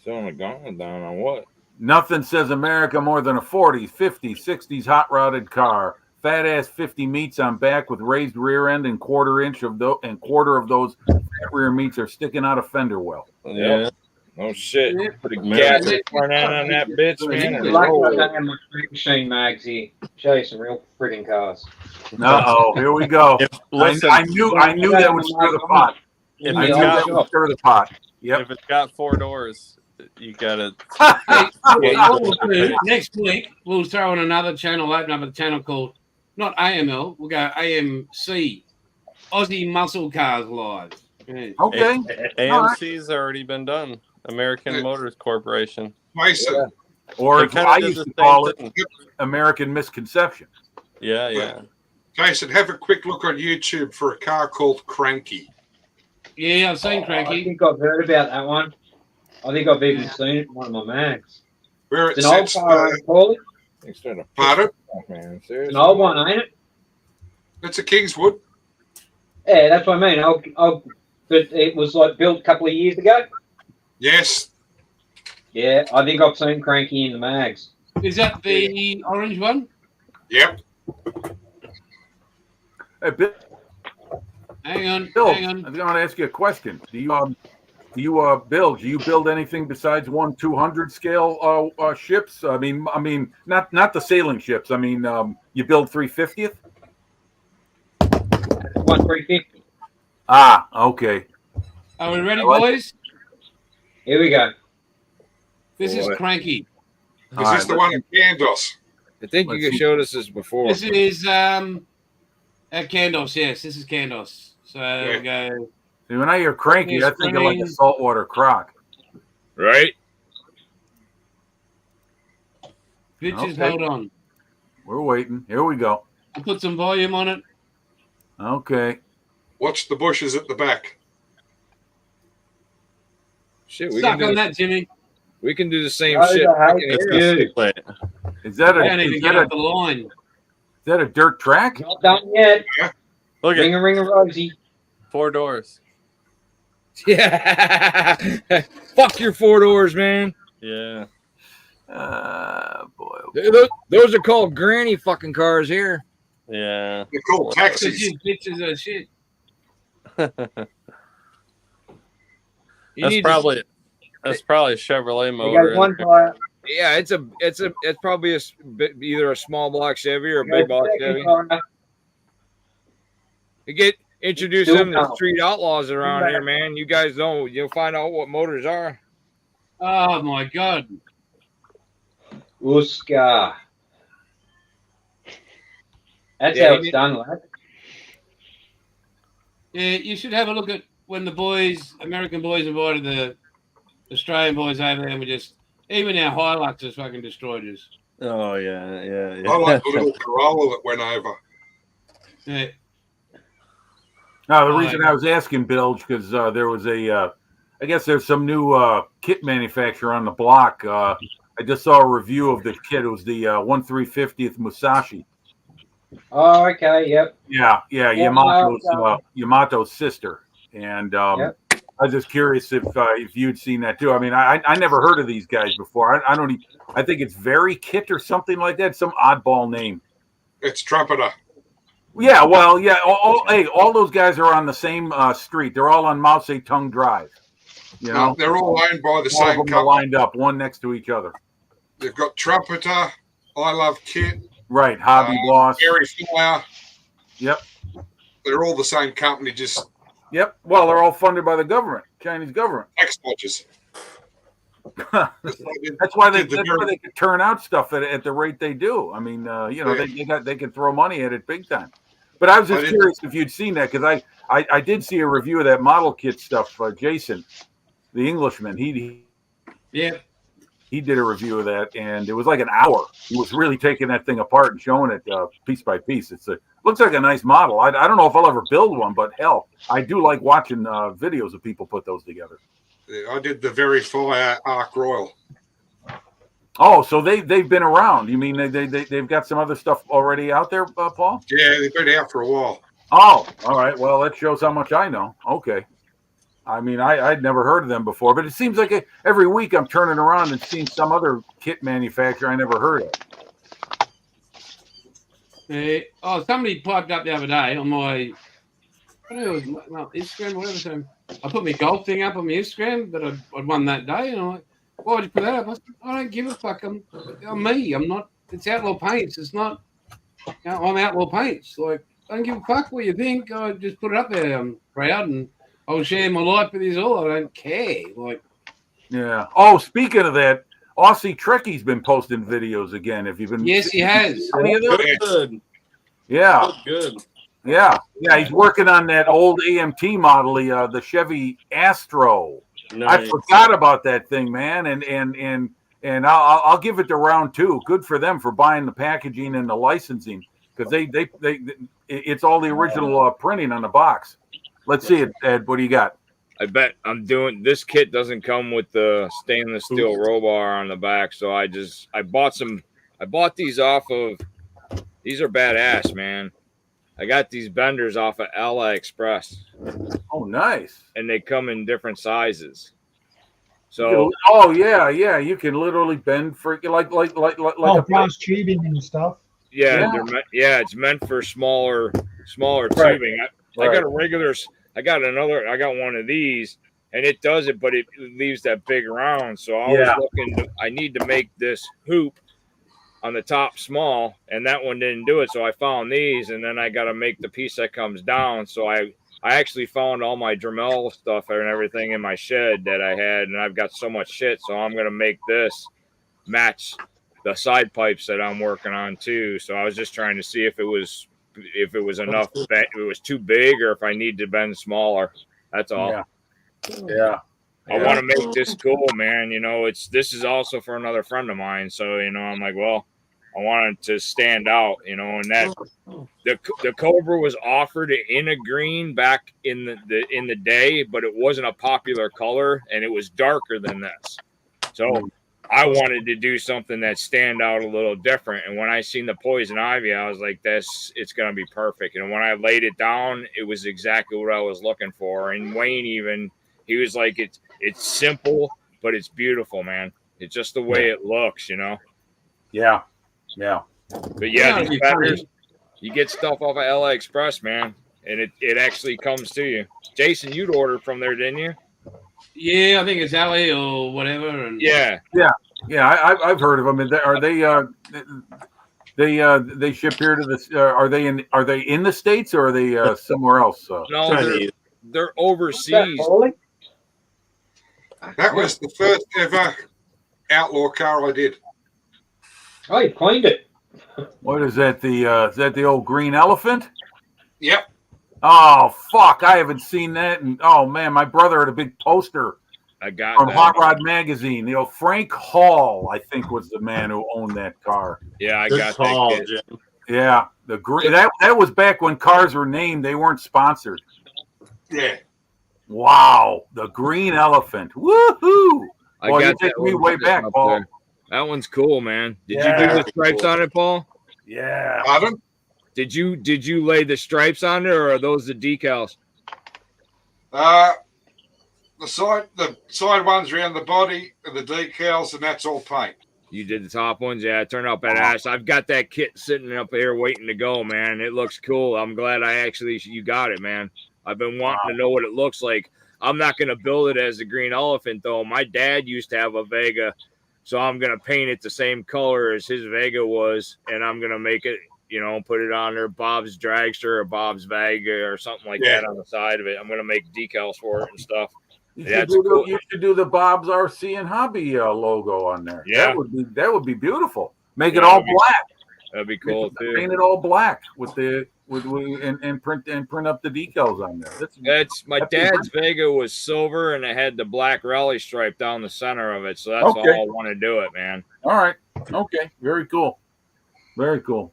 Throwing a gauntlet down on what? Nothing says America more than a 40s, 50s, 60s hot rodded car. Fat ass 50 meats on back with raised rear end and quarter of those fat rear meats are sticking out of fender well. Yeah. Oh shit! Yeah. Put a Man. gas front end on that bitch, man. You're and Like roll. I don't have my street machine mags here. Show you some real friggin' cars. Here we go. Listen, I knew that would stir the pot. if I it's knew that got would stir the pot. Yep. if it's got 4 doors, you gotta. Hey, what we'll do, next week, we'll throw in another channel, open up a channel called, not AML, we'll go AMC, Aussie Muscle Cars Live. Yeah. Okay. AMC's already been done. American Motors Corporation. Mason, Or They if kinda I did used the to same call it thing. American misconception. Yeah. Jason, have a quick look on YouTube for a car called Cranky. Yeah, I've seen I Cranky. think I've heard about that one. I think I've even seen it in one of my mags. Where it It's an old sits, car, ain't it, Paulie? Instead of pardon? man, It's seriously. an old one, ain't it? It's a Kingswood. Yeah, that's what I mean. But it was like built a couple of years ago. Yes. Yeah, I think I've seen Cranky in the mags. Is that the orange one? Yep. Hey, Bill, Hang on. I want to ask you a question. Do you build anything besides 1/200 scale ships? I mean, not the sailing ships. I mean, you build 350th. 350. Ah, okay. Are we ready, I like boys? Here we go. This is Cranky. Is All this right, the one in Candos? I think Let's you see. showed us this before. This is at Candos, yes. This is Candos. So we go. See, when I hear cranky, I think of like a Springs. saltwater croc. Right? Bitches, Okay. hold on. We're waiting. Here we go. I'll put some volume on it. Okay. Watch the bushes at the back. Shit, we Suck can, on do, that, Jimmy. we can do the same Oh, shit. the hell fucking yeah. here. Stick plate. Is that I don't a even is get that off the line. a dirt track? Not done yet. Look Ring at a ring a rosy. 4 doors. Yeah. Fuck your 4 doors, man. Yeah. Boy. Those are called granny fucking cars here. Yeah. They're called taxis. Bitches are shit. You That's need probably a Chevrolet We motor. got one in there. tire. Yeah, it's probably either a small block Chevy or a We big got block second Chevy. tire. You introduce Still them to count. street outlaws around here, man. You guys know you'll find out what motors are. Oh my god. Uska. That's Yeah, how you it's need- done, lad. Yeah, you should have a look at when the American boys invited the Australian boys over there, and we just even our Hiluxes fucking destroyed us. Oh yeah. I like the little Corolla that went over. Yeah. No, the reason I was asking, Bilge, because there was I guess there's some new kit manufacturer on the block. I just saw a review of the kit. It was the 1/350th Musashi. Oh, okay. Yep. Yeah, Yamato's sister. And Yep. I was just curious if you'd seen that too. I mean, I never heard of these guys before. I think it's Very Kit or something like that. Some oddball name. It's Trumpeter. Yeah, well, yeah. All those guys are on the same street. They're all on Mao Zedong Drive. You know, No, they're all owned by the all of same them are company. lined up, one next to each other. They've got Trumpeter, I Love Kit, Right, Hobby Boss. Gary Flyer. Yep. They're all the same company, just Yep. Well, they're all funded by the government, Chinese government. tax dodgers. That's why they can turn out stuff at the rate they do. I mean, they can throw money at it big time. But I was just curious if you'd seen that, because I did see a review of that model kit stuff. Jason, the Englishman, he did a review of that, and it was like an hour. He was really taking that thing apart and showing it piece by piece. Looks like a nice model. I don't know if I'll ever build one, but hell, I do like watching videos of people put those together. I did the Very Fire Arc Royal. Oh, so they've been around. You mean they've got some other stuff already out there, Paul? Yeah, they've been out for a while. Oh, all right. Well, that shows how much I know. Okay. I mean, I'd never heard of them before, but it seems like every week I'm turning around and seeing some other kit manufacturer I never heard of. Somebody piped up the other day on my Instagram, whatever. So I put my golf thing up on my Instagram that I'd won that day, and I'm like, why would you put that up? I said, I don't give a fuck. I'm me. I'm not. It's Outlaw Paints. It's not. I'm Outlaw Paints. Like, I don't give a fuck what you think. I just put it up there. I'm proud, and I'll share my life with you all. I don't care. Like, yeah. Oh, speaking of that, Aussie Trekkie's been posting videos again. Have you been? Yes, he has. Good. Yeah. Good. Yeah. He's working on that old AMT model, the Chevy Astro. Nice. I forgot about that thing, man, and I'll give it to round two. Good for them for buying the packaging and the licensing, because it's all the original printing on the box. Let's see it, Ed. What do you got? I bet I'm doing this kit doesn't come with the stainless steel roll bar on the back, so I bought these off of. These are badass, man. I got these benders off of AliExpress. Oh, nice. And they come in different sizes. So yeah, you can literally bend for like brass tubing and stuff. Yeah, it's meant for smaller tubing. I got I got one of these, and it does it, but it leaves that big round. So I need to make this hoop on the top small, and that one didn't do it. So I found these, and then I got to make the piece that comes down. So I actually found all my Dremel stuff and everything in my shed that I had, and I've got so much shit. So I'm going to make this match the side pipes that I'm working on too. So I was just trying to see if it was enough, if it was too big, or if I need to bend smaller. That's all. Yeah. I want to make this cool, man. This is also for another friend of mine. So, I'm like, well, I wanted to stand out, and that the Cobra was offered in a green back in the day, but it wasn't a popular color, and it was darker than this. So I wanted to do something that stand out a little different. And when I seen the Poison Ivy, I was like, it's going to be perfect. And when I laid it down, it was exactly what I was looking for. And Wayne he was like, it's simple, but it's beautiful, man. It's just the way it looks, Yeah. But these betters, you get stuff off of AliExpress, man, and it actually comes to you. Jason, you'd order from there, didn't you? Yeah, I think it's Ali or whatever. And yeah. I've heard of them. Are they ship here to the? Are they in the States, or are they somewhere else? No, they're overseas. That was the first ever outlaw car I did. Oh, you cleaned it. What is that? Is that the old green elephant? Yep. Oh fuck! I haven't seen that, and oh man, my brother had a big poster I got from that. Hot Rod Magazine. You know, Frank Hall, I think, was the man who owned that car. Yeah, I Good got call, that kit. Jim. Yeah, the green. That was back when cars were named; they weren't sponsored. Yeah. Wow, the green elephant. Woohoo! I Well, got you take that me one way sitting back, up Paul. there. That one's cool, man. Did you Yeah. do the stripes on it, Paul? Yeah. Pardon? Did you lay the stripes on there, or are those the decals? The side ones around the body and the decals, and that's all paint. You did the top ones, yeah. It turned out badass. I've got that kit sitting up here waiting to go, man. It looks cool. I'm glad you got it, man. I've been wanting to know what it looks like. I'm not gonna build it as a green elephant though. My dad used to have a Vega, so I'm gonna paint it the same color as his Vega was, and I'm gonna make it, put it on there, Bob's Dragster or Bob's Vega or something like that on the side of it. I'm gonna make decals for it and stuff. You should do the Bob's RC and Hobby logo on there. Yeah, that would be beautiful. Make it all black. That'd be cool too. Paint it all black and print up the decals on there. My dad's Vega was silver and it had the black rally stripe down the center of it, so that's all I want to do it, man. All right, okay, very cool, very cool.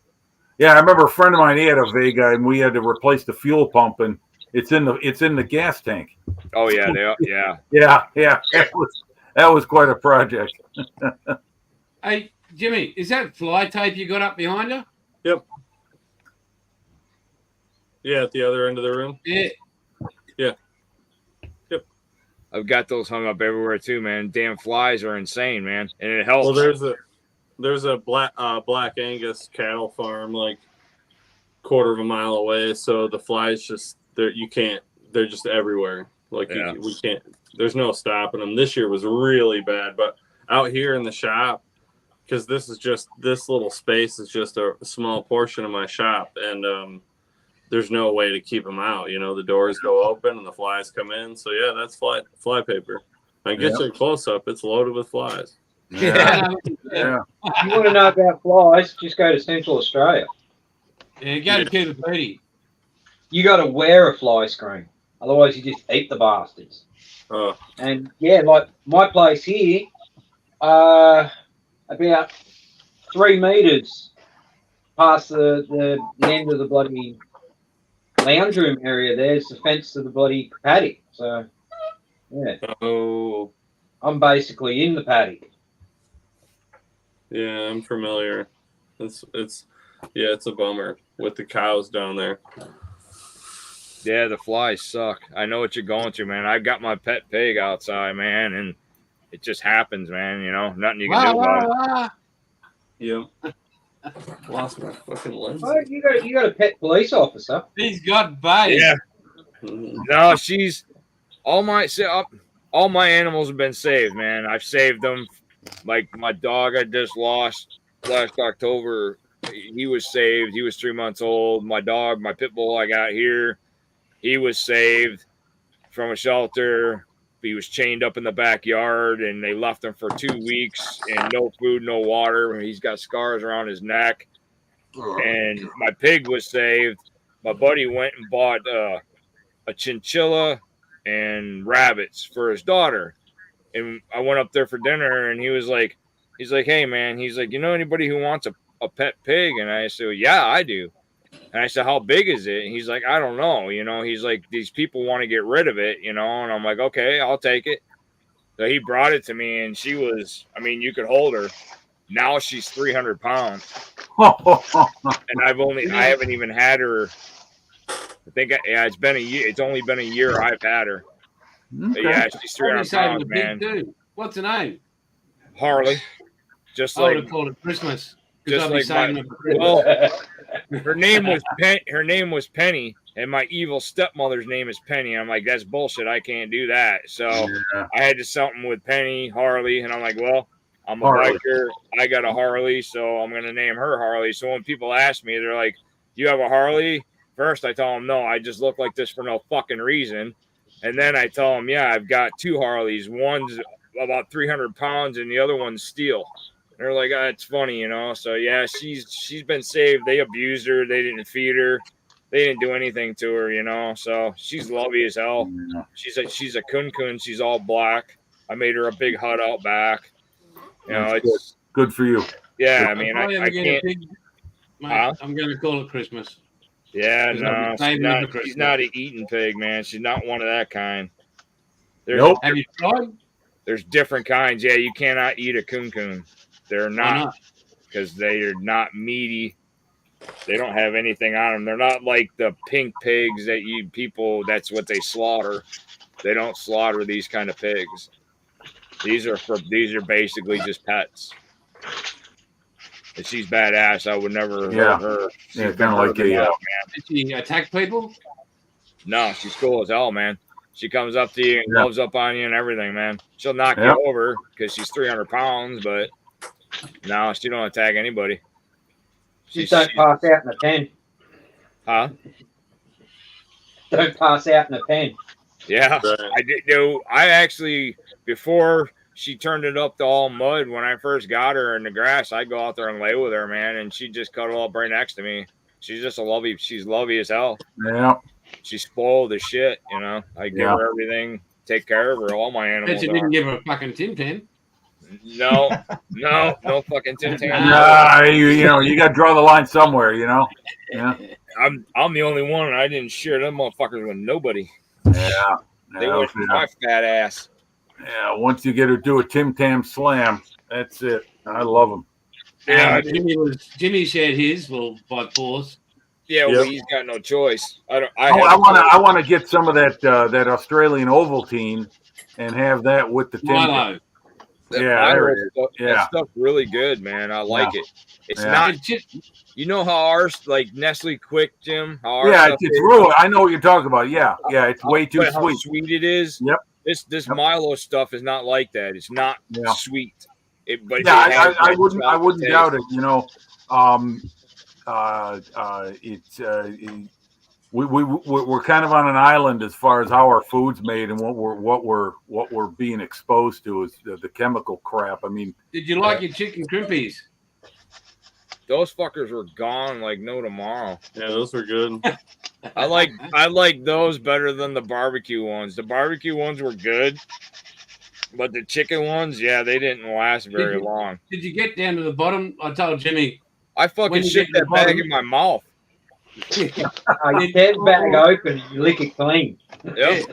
Yeah, I remember a friend of mine. He had a Vega, and we had to replace the fuel pump, and it's in the gas tank. Oh yeah, yeah. Yeah. That was quite a project. Hey, Jimmy, is that fly tape you got up behind you? Yep. Yeah, at the other end of the room. Yeah. Yeah. Yep. I've got those hung up everywhere too, man. Damn flies are insane, man, and it helps. Well, there's a black Angus cattle farm like quarter of a mile away, so the flies they're just everywhere. Like we can't. There's no stopping them. This year was really bad, but out here in the shop, because this little space is just a small portion of my shop, and there's no way to keep them out. The doors go open and the flies come in. So yeah, that's fly paper. I get you a close up. It's loaded with flies. Yeah. You want to know about flies? Just go to Central Australia. Yeah, go to Cooper. You got to wear a fly screen, otherwise you just eat the bastards. Oh. And yeah, like my place here, about 3 meters past the end of the bloody lounge room area, there's the fence to the bloody paddock. So yeah. Oh. I'm basically in the paddock. Yeah, I'm familiar. It's a bummer with the cows down there. Yeah, the flies suck. I know what you're going through, man. I've got my pet pig outside, man, and it just happens, man. Nothing you can do about it. Yep. Lost my fucking lens. Oh, you got a pet police officer. He's got bait. Yeah. No, all my animals have been saved, man. I've saved them. Like my dog I just lost last October, he was saved. He was 3 months old. My dog, my pit bull I got here, he was saved from a shelter. He was chained up in the backyard, and they left him for 2 weeks and no food, no water. He's got scars around his neck. And my pig was saved. My buddy went and bought a chinchilla and rabbits for his daughter. And I went up there for dinner, and he's like, hey, man, he's like, anybody who wants a pet pig? And I said, well, yeah, I do. And I said, how big is it? And he's like, I don't know. He's like, these people want to get rid of it, and I'm like, okay, I'll take it. So he brought it to me, and she was, you could hold her. Now she's 300 pounds. And I haven't even had her. I think, it's been a year. It's only been a year I've had her. Okay. Yeah, she's 300 pounds, man. What's her name? Harley. Just I would have called it Christmas. Just like her name was Penny, and my evil stepmother's name is Penny. I'm like, that's bullshit. I can't do that. So I had to something with Penny, Harley, and I'm like, well, I'm a biker. I got a Harley, so I'm gonna name her Harley. So when people ask me, they're like, "You have a Harley?" First, I tell them, "No, I just look like this for no fucking reason." And then I tell them, "Yeah, I've got 2 Harleys. One's about 300 pounds, and the other one's steel." They're like, it's funny, So yeah, she's been saved. They abused her. They didn't feed her. They didn't do anything to her, So she's lovely as hell. She's a kun. She's all black. I made her a big hut out back. You know, That's it's good for you. yeah. I mean, If I ever I get a can't. pig, mate, Huh? I'm going to call it Christmas. Yeah, 'Cause I'll be no, saving them for she's Christmas. not an eating pig, man. She's not one of that kind. Nope. Have you tried? There's different kinds. Yeah, you cannot eat a coon. They're Why not not? because they are not meaty. They don't have anything on them. They're not like the pink pigs that you people. That's what they slaughter. They don't slaughter these kind of pigs. These are basically just pets. And she's badass. I would never Yeah. hurt her. She's Yeah, been kind of like hurting a. up. Did she attack people? No, she's cool as hell, man. She comes up to you and Yeah. gloves up on you and everything, man. She'll knock Yeah. you over because she's 300 pounds, but no, she don't attack anybody. Just don't pass out in the pen. Huh? Don't pass out in the pen. Yeah, Right. I did. No, I actually before she turned it up to all mud when I first got her in the grass, I'd go out there and lay with her, man, and she'd just cuddle up right next to me. She's just she's lovey as hell. Yeah. She's spoiled as shit, you know. I give Yeah. her everything, take care of her. All my Bet animals you are. didn't give her a fucking Tin Tin. No fucking Tim Tam. Nah, you know, you got to draw the line somewhere, you know. Yeah. I'm the only one, and I didn't share them motherfuckers with nobody. Yeah. They Yeah, went for my fat ass. yeah. Once you get her to do a Tim Tam slam, that's it. I love them. Yeah, Jimmy shared his by force. Yeah, Yep. well, he's got no choice. I I want to get some of that Australian Ovaltine and have that with the Tim Tam. Milo. Yeah, there it is. That stuff's really good, man. I like it. It's Yeah. not. You know how ours like Nestle Quick, Jim? How our Yeah, stuff it's is? real. I know what you're talking about. Yeah, yeah, it's way too How sweet. sweet it is. Yep. This Milo stuff is not like that. It's not Yeah. sweet. But Yeah, it has I that wouldn't chocolate doubt taste. it. You know, we're kind of on an island as far as how our food's made and what we're being exposed to is the chemical crap. I mean, Did you like your chicken crimpies? Those fuckers were gone like no tomorrow. Yeah, those were good. I like those better than the barbecue ones. The barbecue ones were good, but the chicken ones, yeah, they didn't last very long. Did you get down to the bottom? I told Jimmy. I fucking When you shit get to that the bottom- bag in my mouth. You get the bag open, you lick it clean. Yep,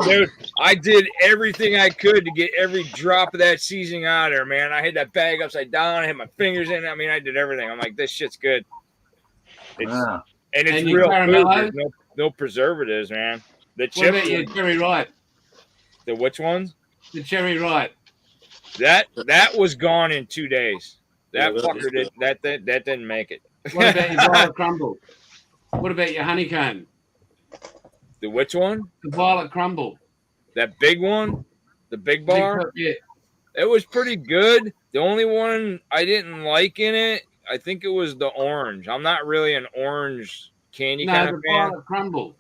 dude, I did everything I could to get every drop of that seasoning out of there, man. I had that bag upside down. I had my fingers in it. I mean, I did everything. I'm like, this shit's good. It's and it's And you real food. caramelized? There's no preservatives, man. The What about chips, your cherry ripe? the which ones? The cherry ripe. That was gone in 2 days. That Yeah, that was fucker did that didn't make it. What about your violet crumble? What about your honeycomb? The which one? The violet crumble. That big one? The big bar? Yeah. It was pretty good. The only one I didn't like in it, I think it was the orange. I'm not really an orange candy No, kind the of fan. violet crumble.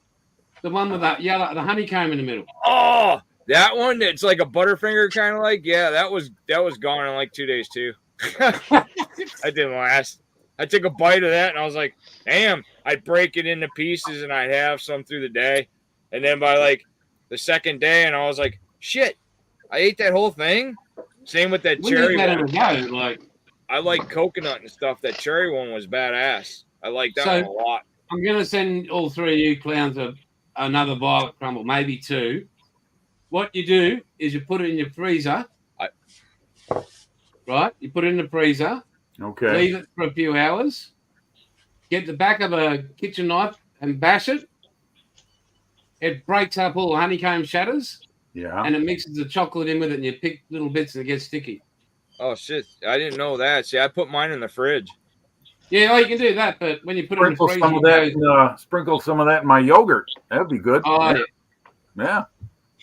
The one with that yellow, the honeycomb in the middle. Oh, that one that's like a Butterfinger kind of like. Yeah, that was gone in like 2 days too. That didn't last. I took a bite of that and I was like, damn, I'd break it into pieces and I'd have some through the day. And then by like the second day, and I was like, shit, I ate that whole thing. Same with that We cherry need that one. in a go. Like, I like coconut and stuff. That cherry one was badass. I like that one a lot. I'm going to send all three of you clowns another violet crumble, maybe two. What you do is you put it in your freezer. Right? You put it in the freezer. okay. Leave it for a few hours. Get the back of a kitchen knife and bash it. It breaks up all the honeycomb shatters Yeah. and it mixes the chocolate in with it and you pick little bits and it gets sticky. Oh shit! I didn't know that. See, I put mine in the fridge. Yeah, oh, you can do that, but when you put Sprinkle it in some the of freezer, that. Sprinkle some of that in my yogurt. That'd be good. oh, yeah, Yeah.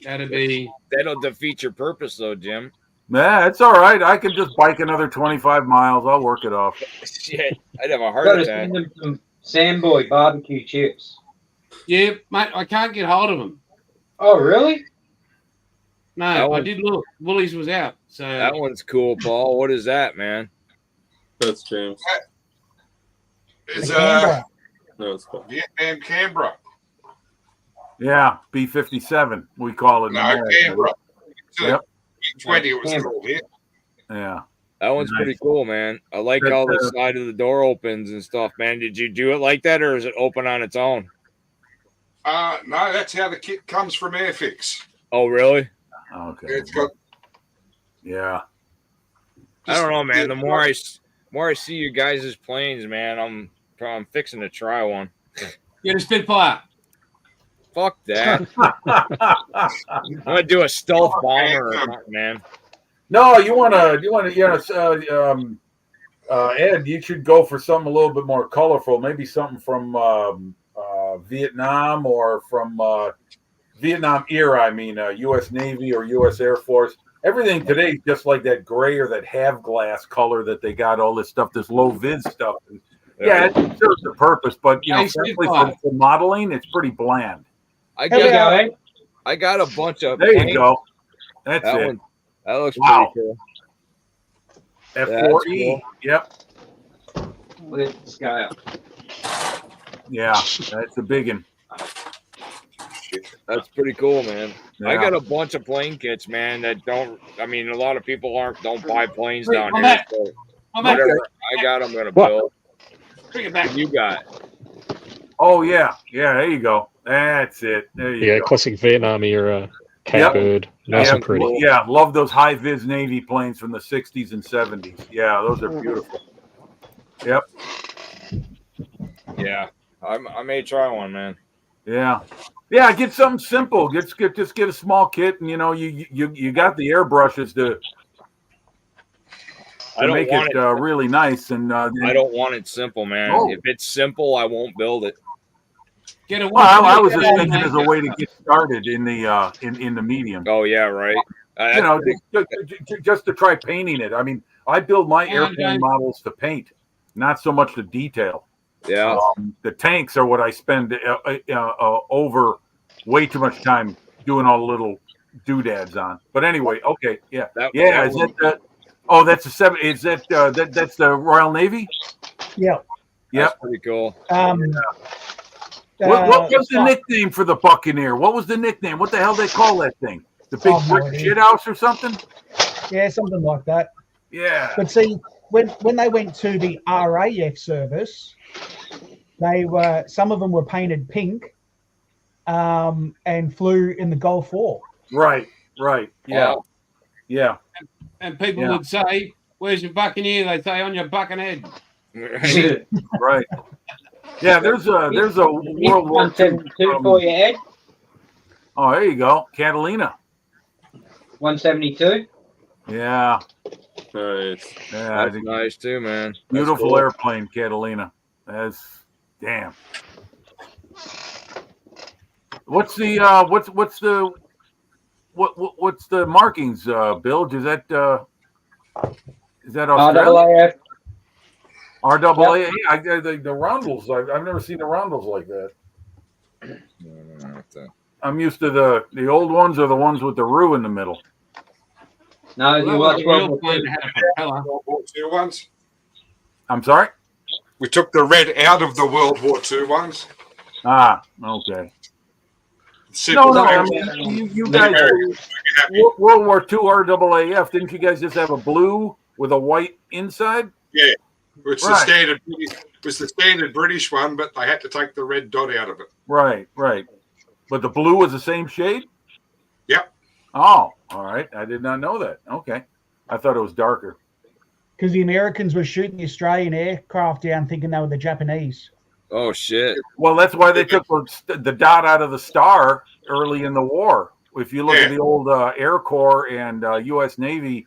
that'd be. That'll defeat your purpose, though, Jim. Yeah, it's all right. I can just bike another 25 miles. I'll work it off. Shit, I'd have a Got heart to attack. send them some Samboy barbecue chips. Yeah, mate, I can't get hold of them. Oh, really? No, That I one- did look. Woolies was out, so That one's cool, Paul. What is that, man? That's James. It's Canberra. No, it's cool. Vietnam Canberra. Yeah, B57, we call it. in No, America. Canberra. Yep. 20 it was called here. Yeah. That one's pretty cool, man. I like how the side of the door opens and stuff, man. Did you do it like that, or is it open on its own? No, that's how the kit comes from Airfix. Oh, really? Okay. It's got. Yeah. I don't know, man. The more I see you guys' planes, man, I'm fixing to try one. Get a Spitfire. Fuck that. I'm gonna do a stealth bomber or something, man. No, Ed, you should go for something a little bit more colorful. Maybe something from Vietnam or from Vietnam era. I mean, U.S. Navy or U.S. Air Force. Everything today is just like that gray or that half glass color that they got all this stuff, this low vis stuff. Yeah, it serves the purpose, but frankly, for modeling, it's pretty bland. I got a bunch of. There you go. That's that it. One, that looks pretty cool. F4E. Cool. Yep. Look at the scale. Yeah, that's a big one. That's pretty cool, man. Yeah. I got a bunch of plane kits, man, that don't. I mean, a lot of people don't buy planes down here. So whatever I got, I'm gonna build. Bring it back. What you got? Oh yeah. There you go. That's it. There you go. Yeah, classic Vietnam era Catbird. Nice and pretty. Yeah, love those high vis Navy planes from the 60s and 70s. Yeah, those are beautiful. Yep. Yeah, I may try one, man. Yeah. Yeah, get something simple. Just get a small kit, and you got the airbrushes to make it really nice. And I don't want it simple, man. Oh. If it's simple, I won't build it. I was just thinking as a way to get started in the medium. Oh yeah, right. Just to try painting it. I mean, I build my airplane models to paint, not so much to detail. Yeah. The tanks are what I spend over way too much time doing all the little doodads on. But anyway, okay, yeah. That's a 7. Is that that's the Royal Navy? Yeah. That's pretty cool. What was the nickname for the Buccaneer? What was the nickname? What the hell they call that thing? The big brick shit house or something? Yeah, something like that. Yeah. But see, when they went to the RAF service, some of them were painted pink, and flew in the Gulf War. Right. Yeah. Yeah. And people would say, "Where's your Buccaneer?" They say, "On your bucking head." Right. Yeah, there's a World War II for your head. Oh, there you go, Catalina. 172. Nice. Yeah. Yeah, that's nice too, man. Beautiful airplane, Catalina. That's damn. What's the what's the markings, Bill? Is that Australia? RAA. Yep. The roundels. I've never seen the roundels like that. I'm used to the old ones or the ones with the roux in the middle. No, you watch World War II ones. I'm sorry? We took the red out of the World War II ones. Ah, okay. No, I mean, you guys, World War II RAAF, didn't you guys just have a blue with a white inside? Yeah, which was the standard British one, but they had to take the red dot out of it. Right. But the blue was the same shade? Yep. Oh, all right. I did not know that. Okay. I thought it was darker. Because the Americans were shooting the Australian aircraft down thinking they were the Japanese. Oh, shit. Well, that's why they took the dot out of the star early in the war. If you look at the old Air Corps and U.S. Navy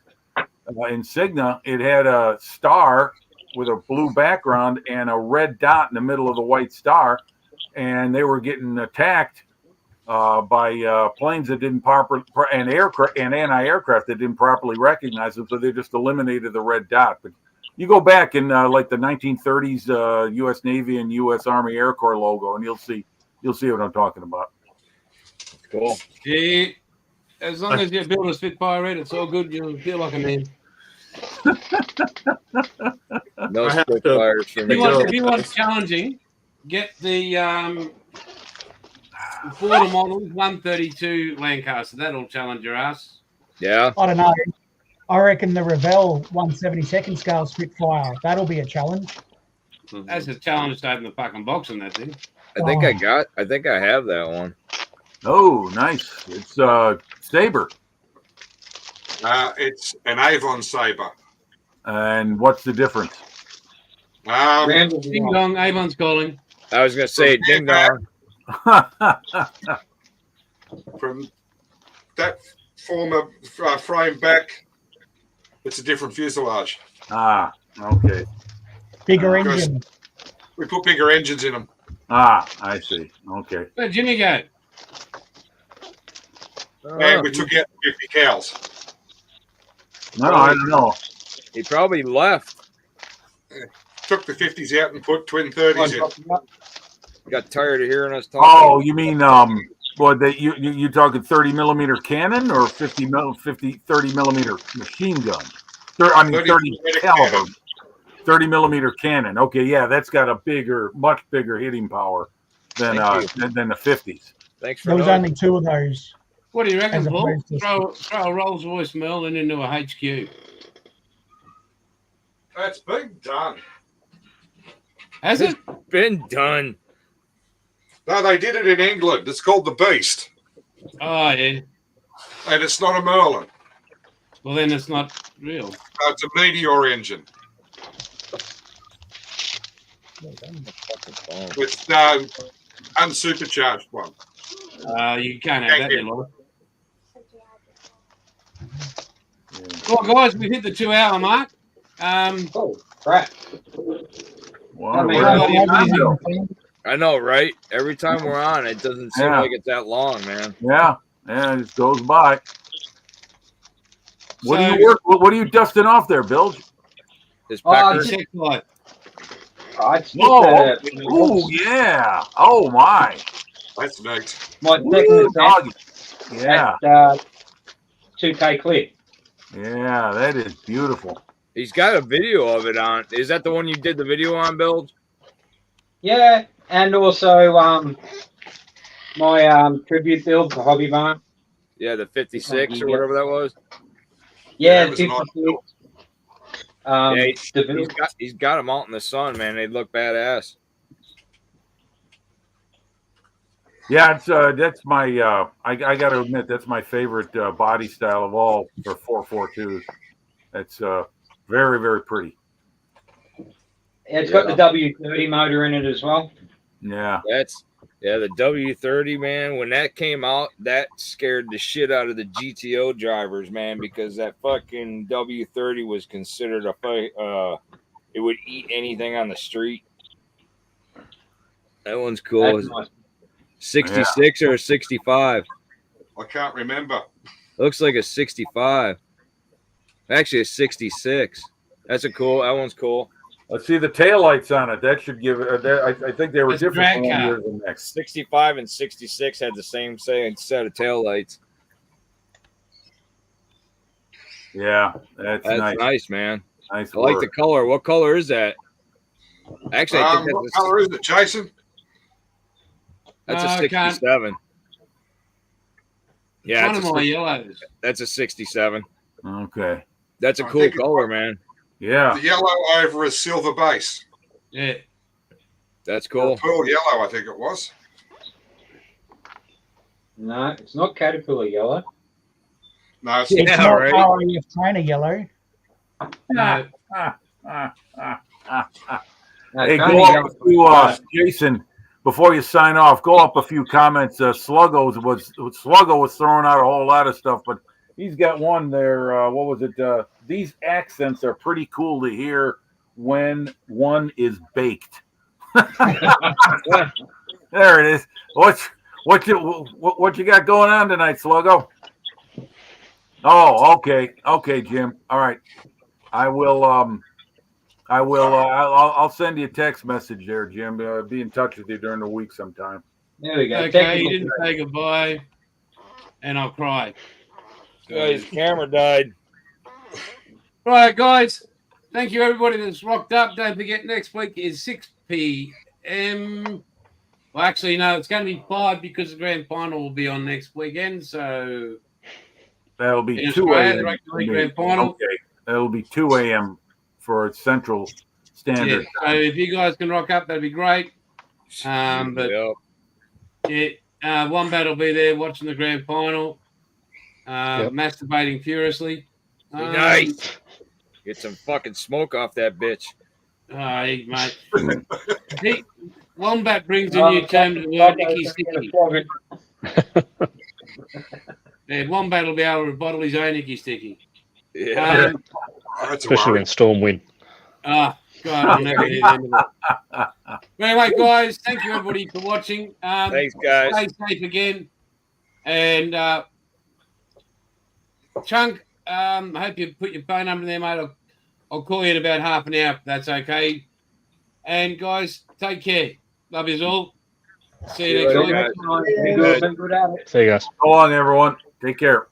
insignia, it had a star with a blue background and a red dot in the middle of the white star. And they were getting attacked by planes that didn't properly, and anti-aircraft that didn't properly recognize them, so they just eliminated the red dot. But you go back in like the 1930s U.S. Navy and U.S. Army Air Corps logo, and you'll see what I'm talking about. Cool. Yeah, as long as you build a Spitfire red, it's all good. You'll feel like a man. No Spitfires for me. If you want challenging, get the Florida model 132 Lancaster. That'll challenge your ass. Yeah. I don't know. I reckon the Revell 172nd scale Spitfire, that'll be a challenge. That's a challenge to open the fucking box on that thing. I think I have that one. Oh, nice. It's Saber. It's an Avon Sabre. And what's the difference? Ding dong, Avon's calling. I was gonna say ding dong. From that former frame back, it's a different fuselage. Ah, okay. Bigger Because engine. we put bigger engines in them. Ah, I see. Okay. Where'd Jimmy go? And we took out 50 cows. No, I don't know. He probably left. Took the 50s out and put twin 30s in. Got tired of hearing us talk. Oh, you mean you talking 30 millimeter cannon or 30 millimeter machine gun? 30 caliber. 30 millimeter cannon. Okay, yeah, that's got a much bigger hitting power than the 50s. Thanks for There was knowing. only 2 of those. What do you reckon, As Paul? opposed to- Throw a Rolls Royce Merlin into a HQ. That's been done. Has it? Been done. No, they did it in England. It's called the Beast. Oh, yeah. And it's not a Merlin. Well, then it's not real. It's a Meteor engine. It's unsupercharged one. You can't have that, you. you lot. Well, guys, we hit the 2-hour mark. Oh, crap. Wow, I mean, where well, did you yeah, go? I know, right? Every time we're on, it doesn't seem Yeah. like it's that long, man. Yeah, it just goes by. What So- do you work? What are you dusting off there, Bill? His Oh, Packers. Check light. I just Oh, ooh, yeah. Oh my. That's neat. my Ooh, second attempt doggy. Yeah, at 2K clip. yeah, that is beautiful. He's got a video of it on. Is that the one you did the video on, Bill? Yeah, and also my tribute build for Hobby Barn. Yeah, the 56 or whatever that was. Yeah, it was an 56. Yeah, he's got them out in the sun, man. They look badass. Yeah, it's that's my I got to admit that's my favorite body style of all for 442s. It's very, very pretty. It's got the W30 motor in it as well. Yeah. The W30, man. When that came out, that scared the shit out of the GTO drivers, man, because that fucking W30 was considered it would eat anything on the street. That one's cool. That's nice. 66 or a 65? I can't remember. Looks like a 65. Actually, a 66. That one's cool. Let's see the taillights on it. That should give it. I think they were That's a different drag one car. year than next. 65 and 66 had the same set of taillights. Yeah, that's That's nice. nice, man. Nice I like the work. color. What color is that? Actually, I think What color is it, Jason? that's No, a I can't. 67. Yeah, One of my yellows. that's a 67. Okay. That's a I cool think it's- color, man. Yeah. The yellow over a silver base. Yeah. That's Or cool. pearl yellow, I think it was. No, it's not Caterpillar yellow. No, it's It's Yeah, not right. RAF trainer yellow. No. No, Hey, trainer go yellow. up to Jason before you sign off. Go up a few comments. Sluggo was throwing out a whole lot of stuff, but he's got one there. What was it? These accents are pretty cool to hear when one is baked. There it is. What you got going on tonight, Sluggo? Oh, okay, Jim. All right, I will. I'll send you a text message there, Jim. Be in touch with you during the week sometime. There we go. Okay, Technical you didn't say goodbye, and I'll cry. His camera died. Right, guys. Thank you, everybody that's rocked up. Don't forget, next week is 6 p.m. Well, actually, no, it's going to be 5 because the grand final will be on next weekend. So That'll be in 2 Australia, the a.m. rugby for league me. grand final. Okay, that'll be 2 a.m. for Central Standard So Time. if you guys can rock up, that'd be great. But Yep. Wombat will be there watching the grand final, masturbating furiously. Nice. Get some fucking smoke off that bitch. Hey, mate. Wombat brings a new term to the word icky sticky. Yeah, Wombat will be able to bottle his own icky sticky. Yeah. That's a Especially worry. when Storm win. God, I'll never hear the end of it. But anyway, guys, thank you everybody for watching. Thanks, guys. Stay safe again. And Chunk, I hope you put your phone number there, mate. I'll call you in about half an hour if that's okay. And guys, take care. Love you all. See you next later, week. guys. Good. See you guys. So long, everyone. Take care.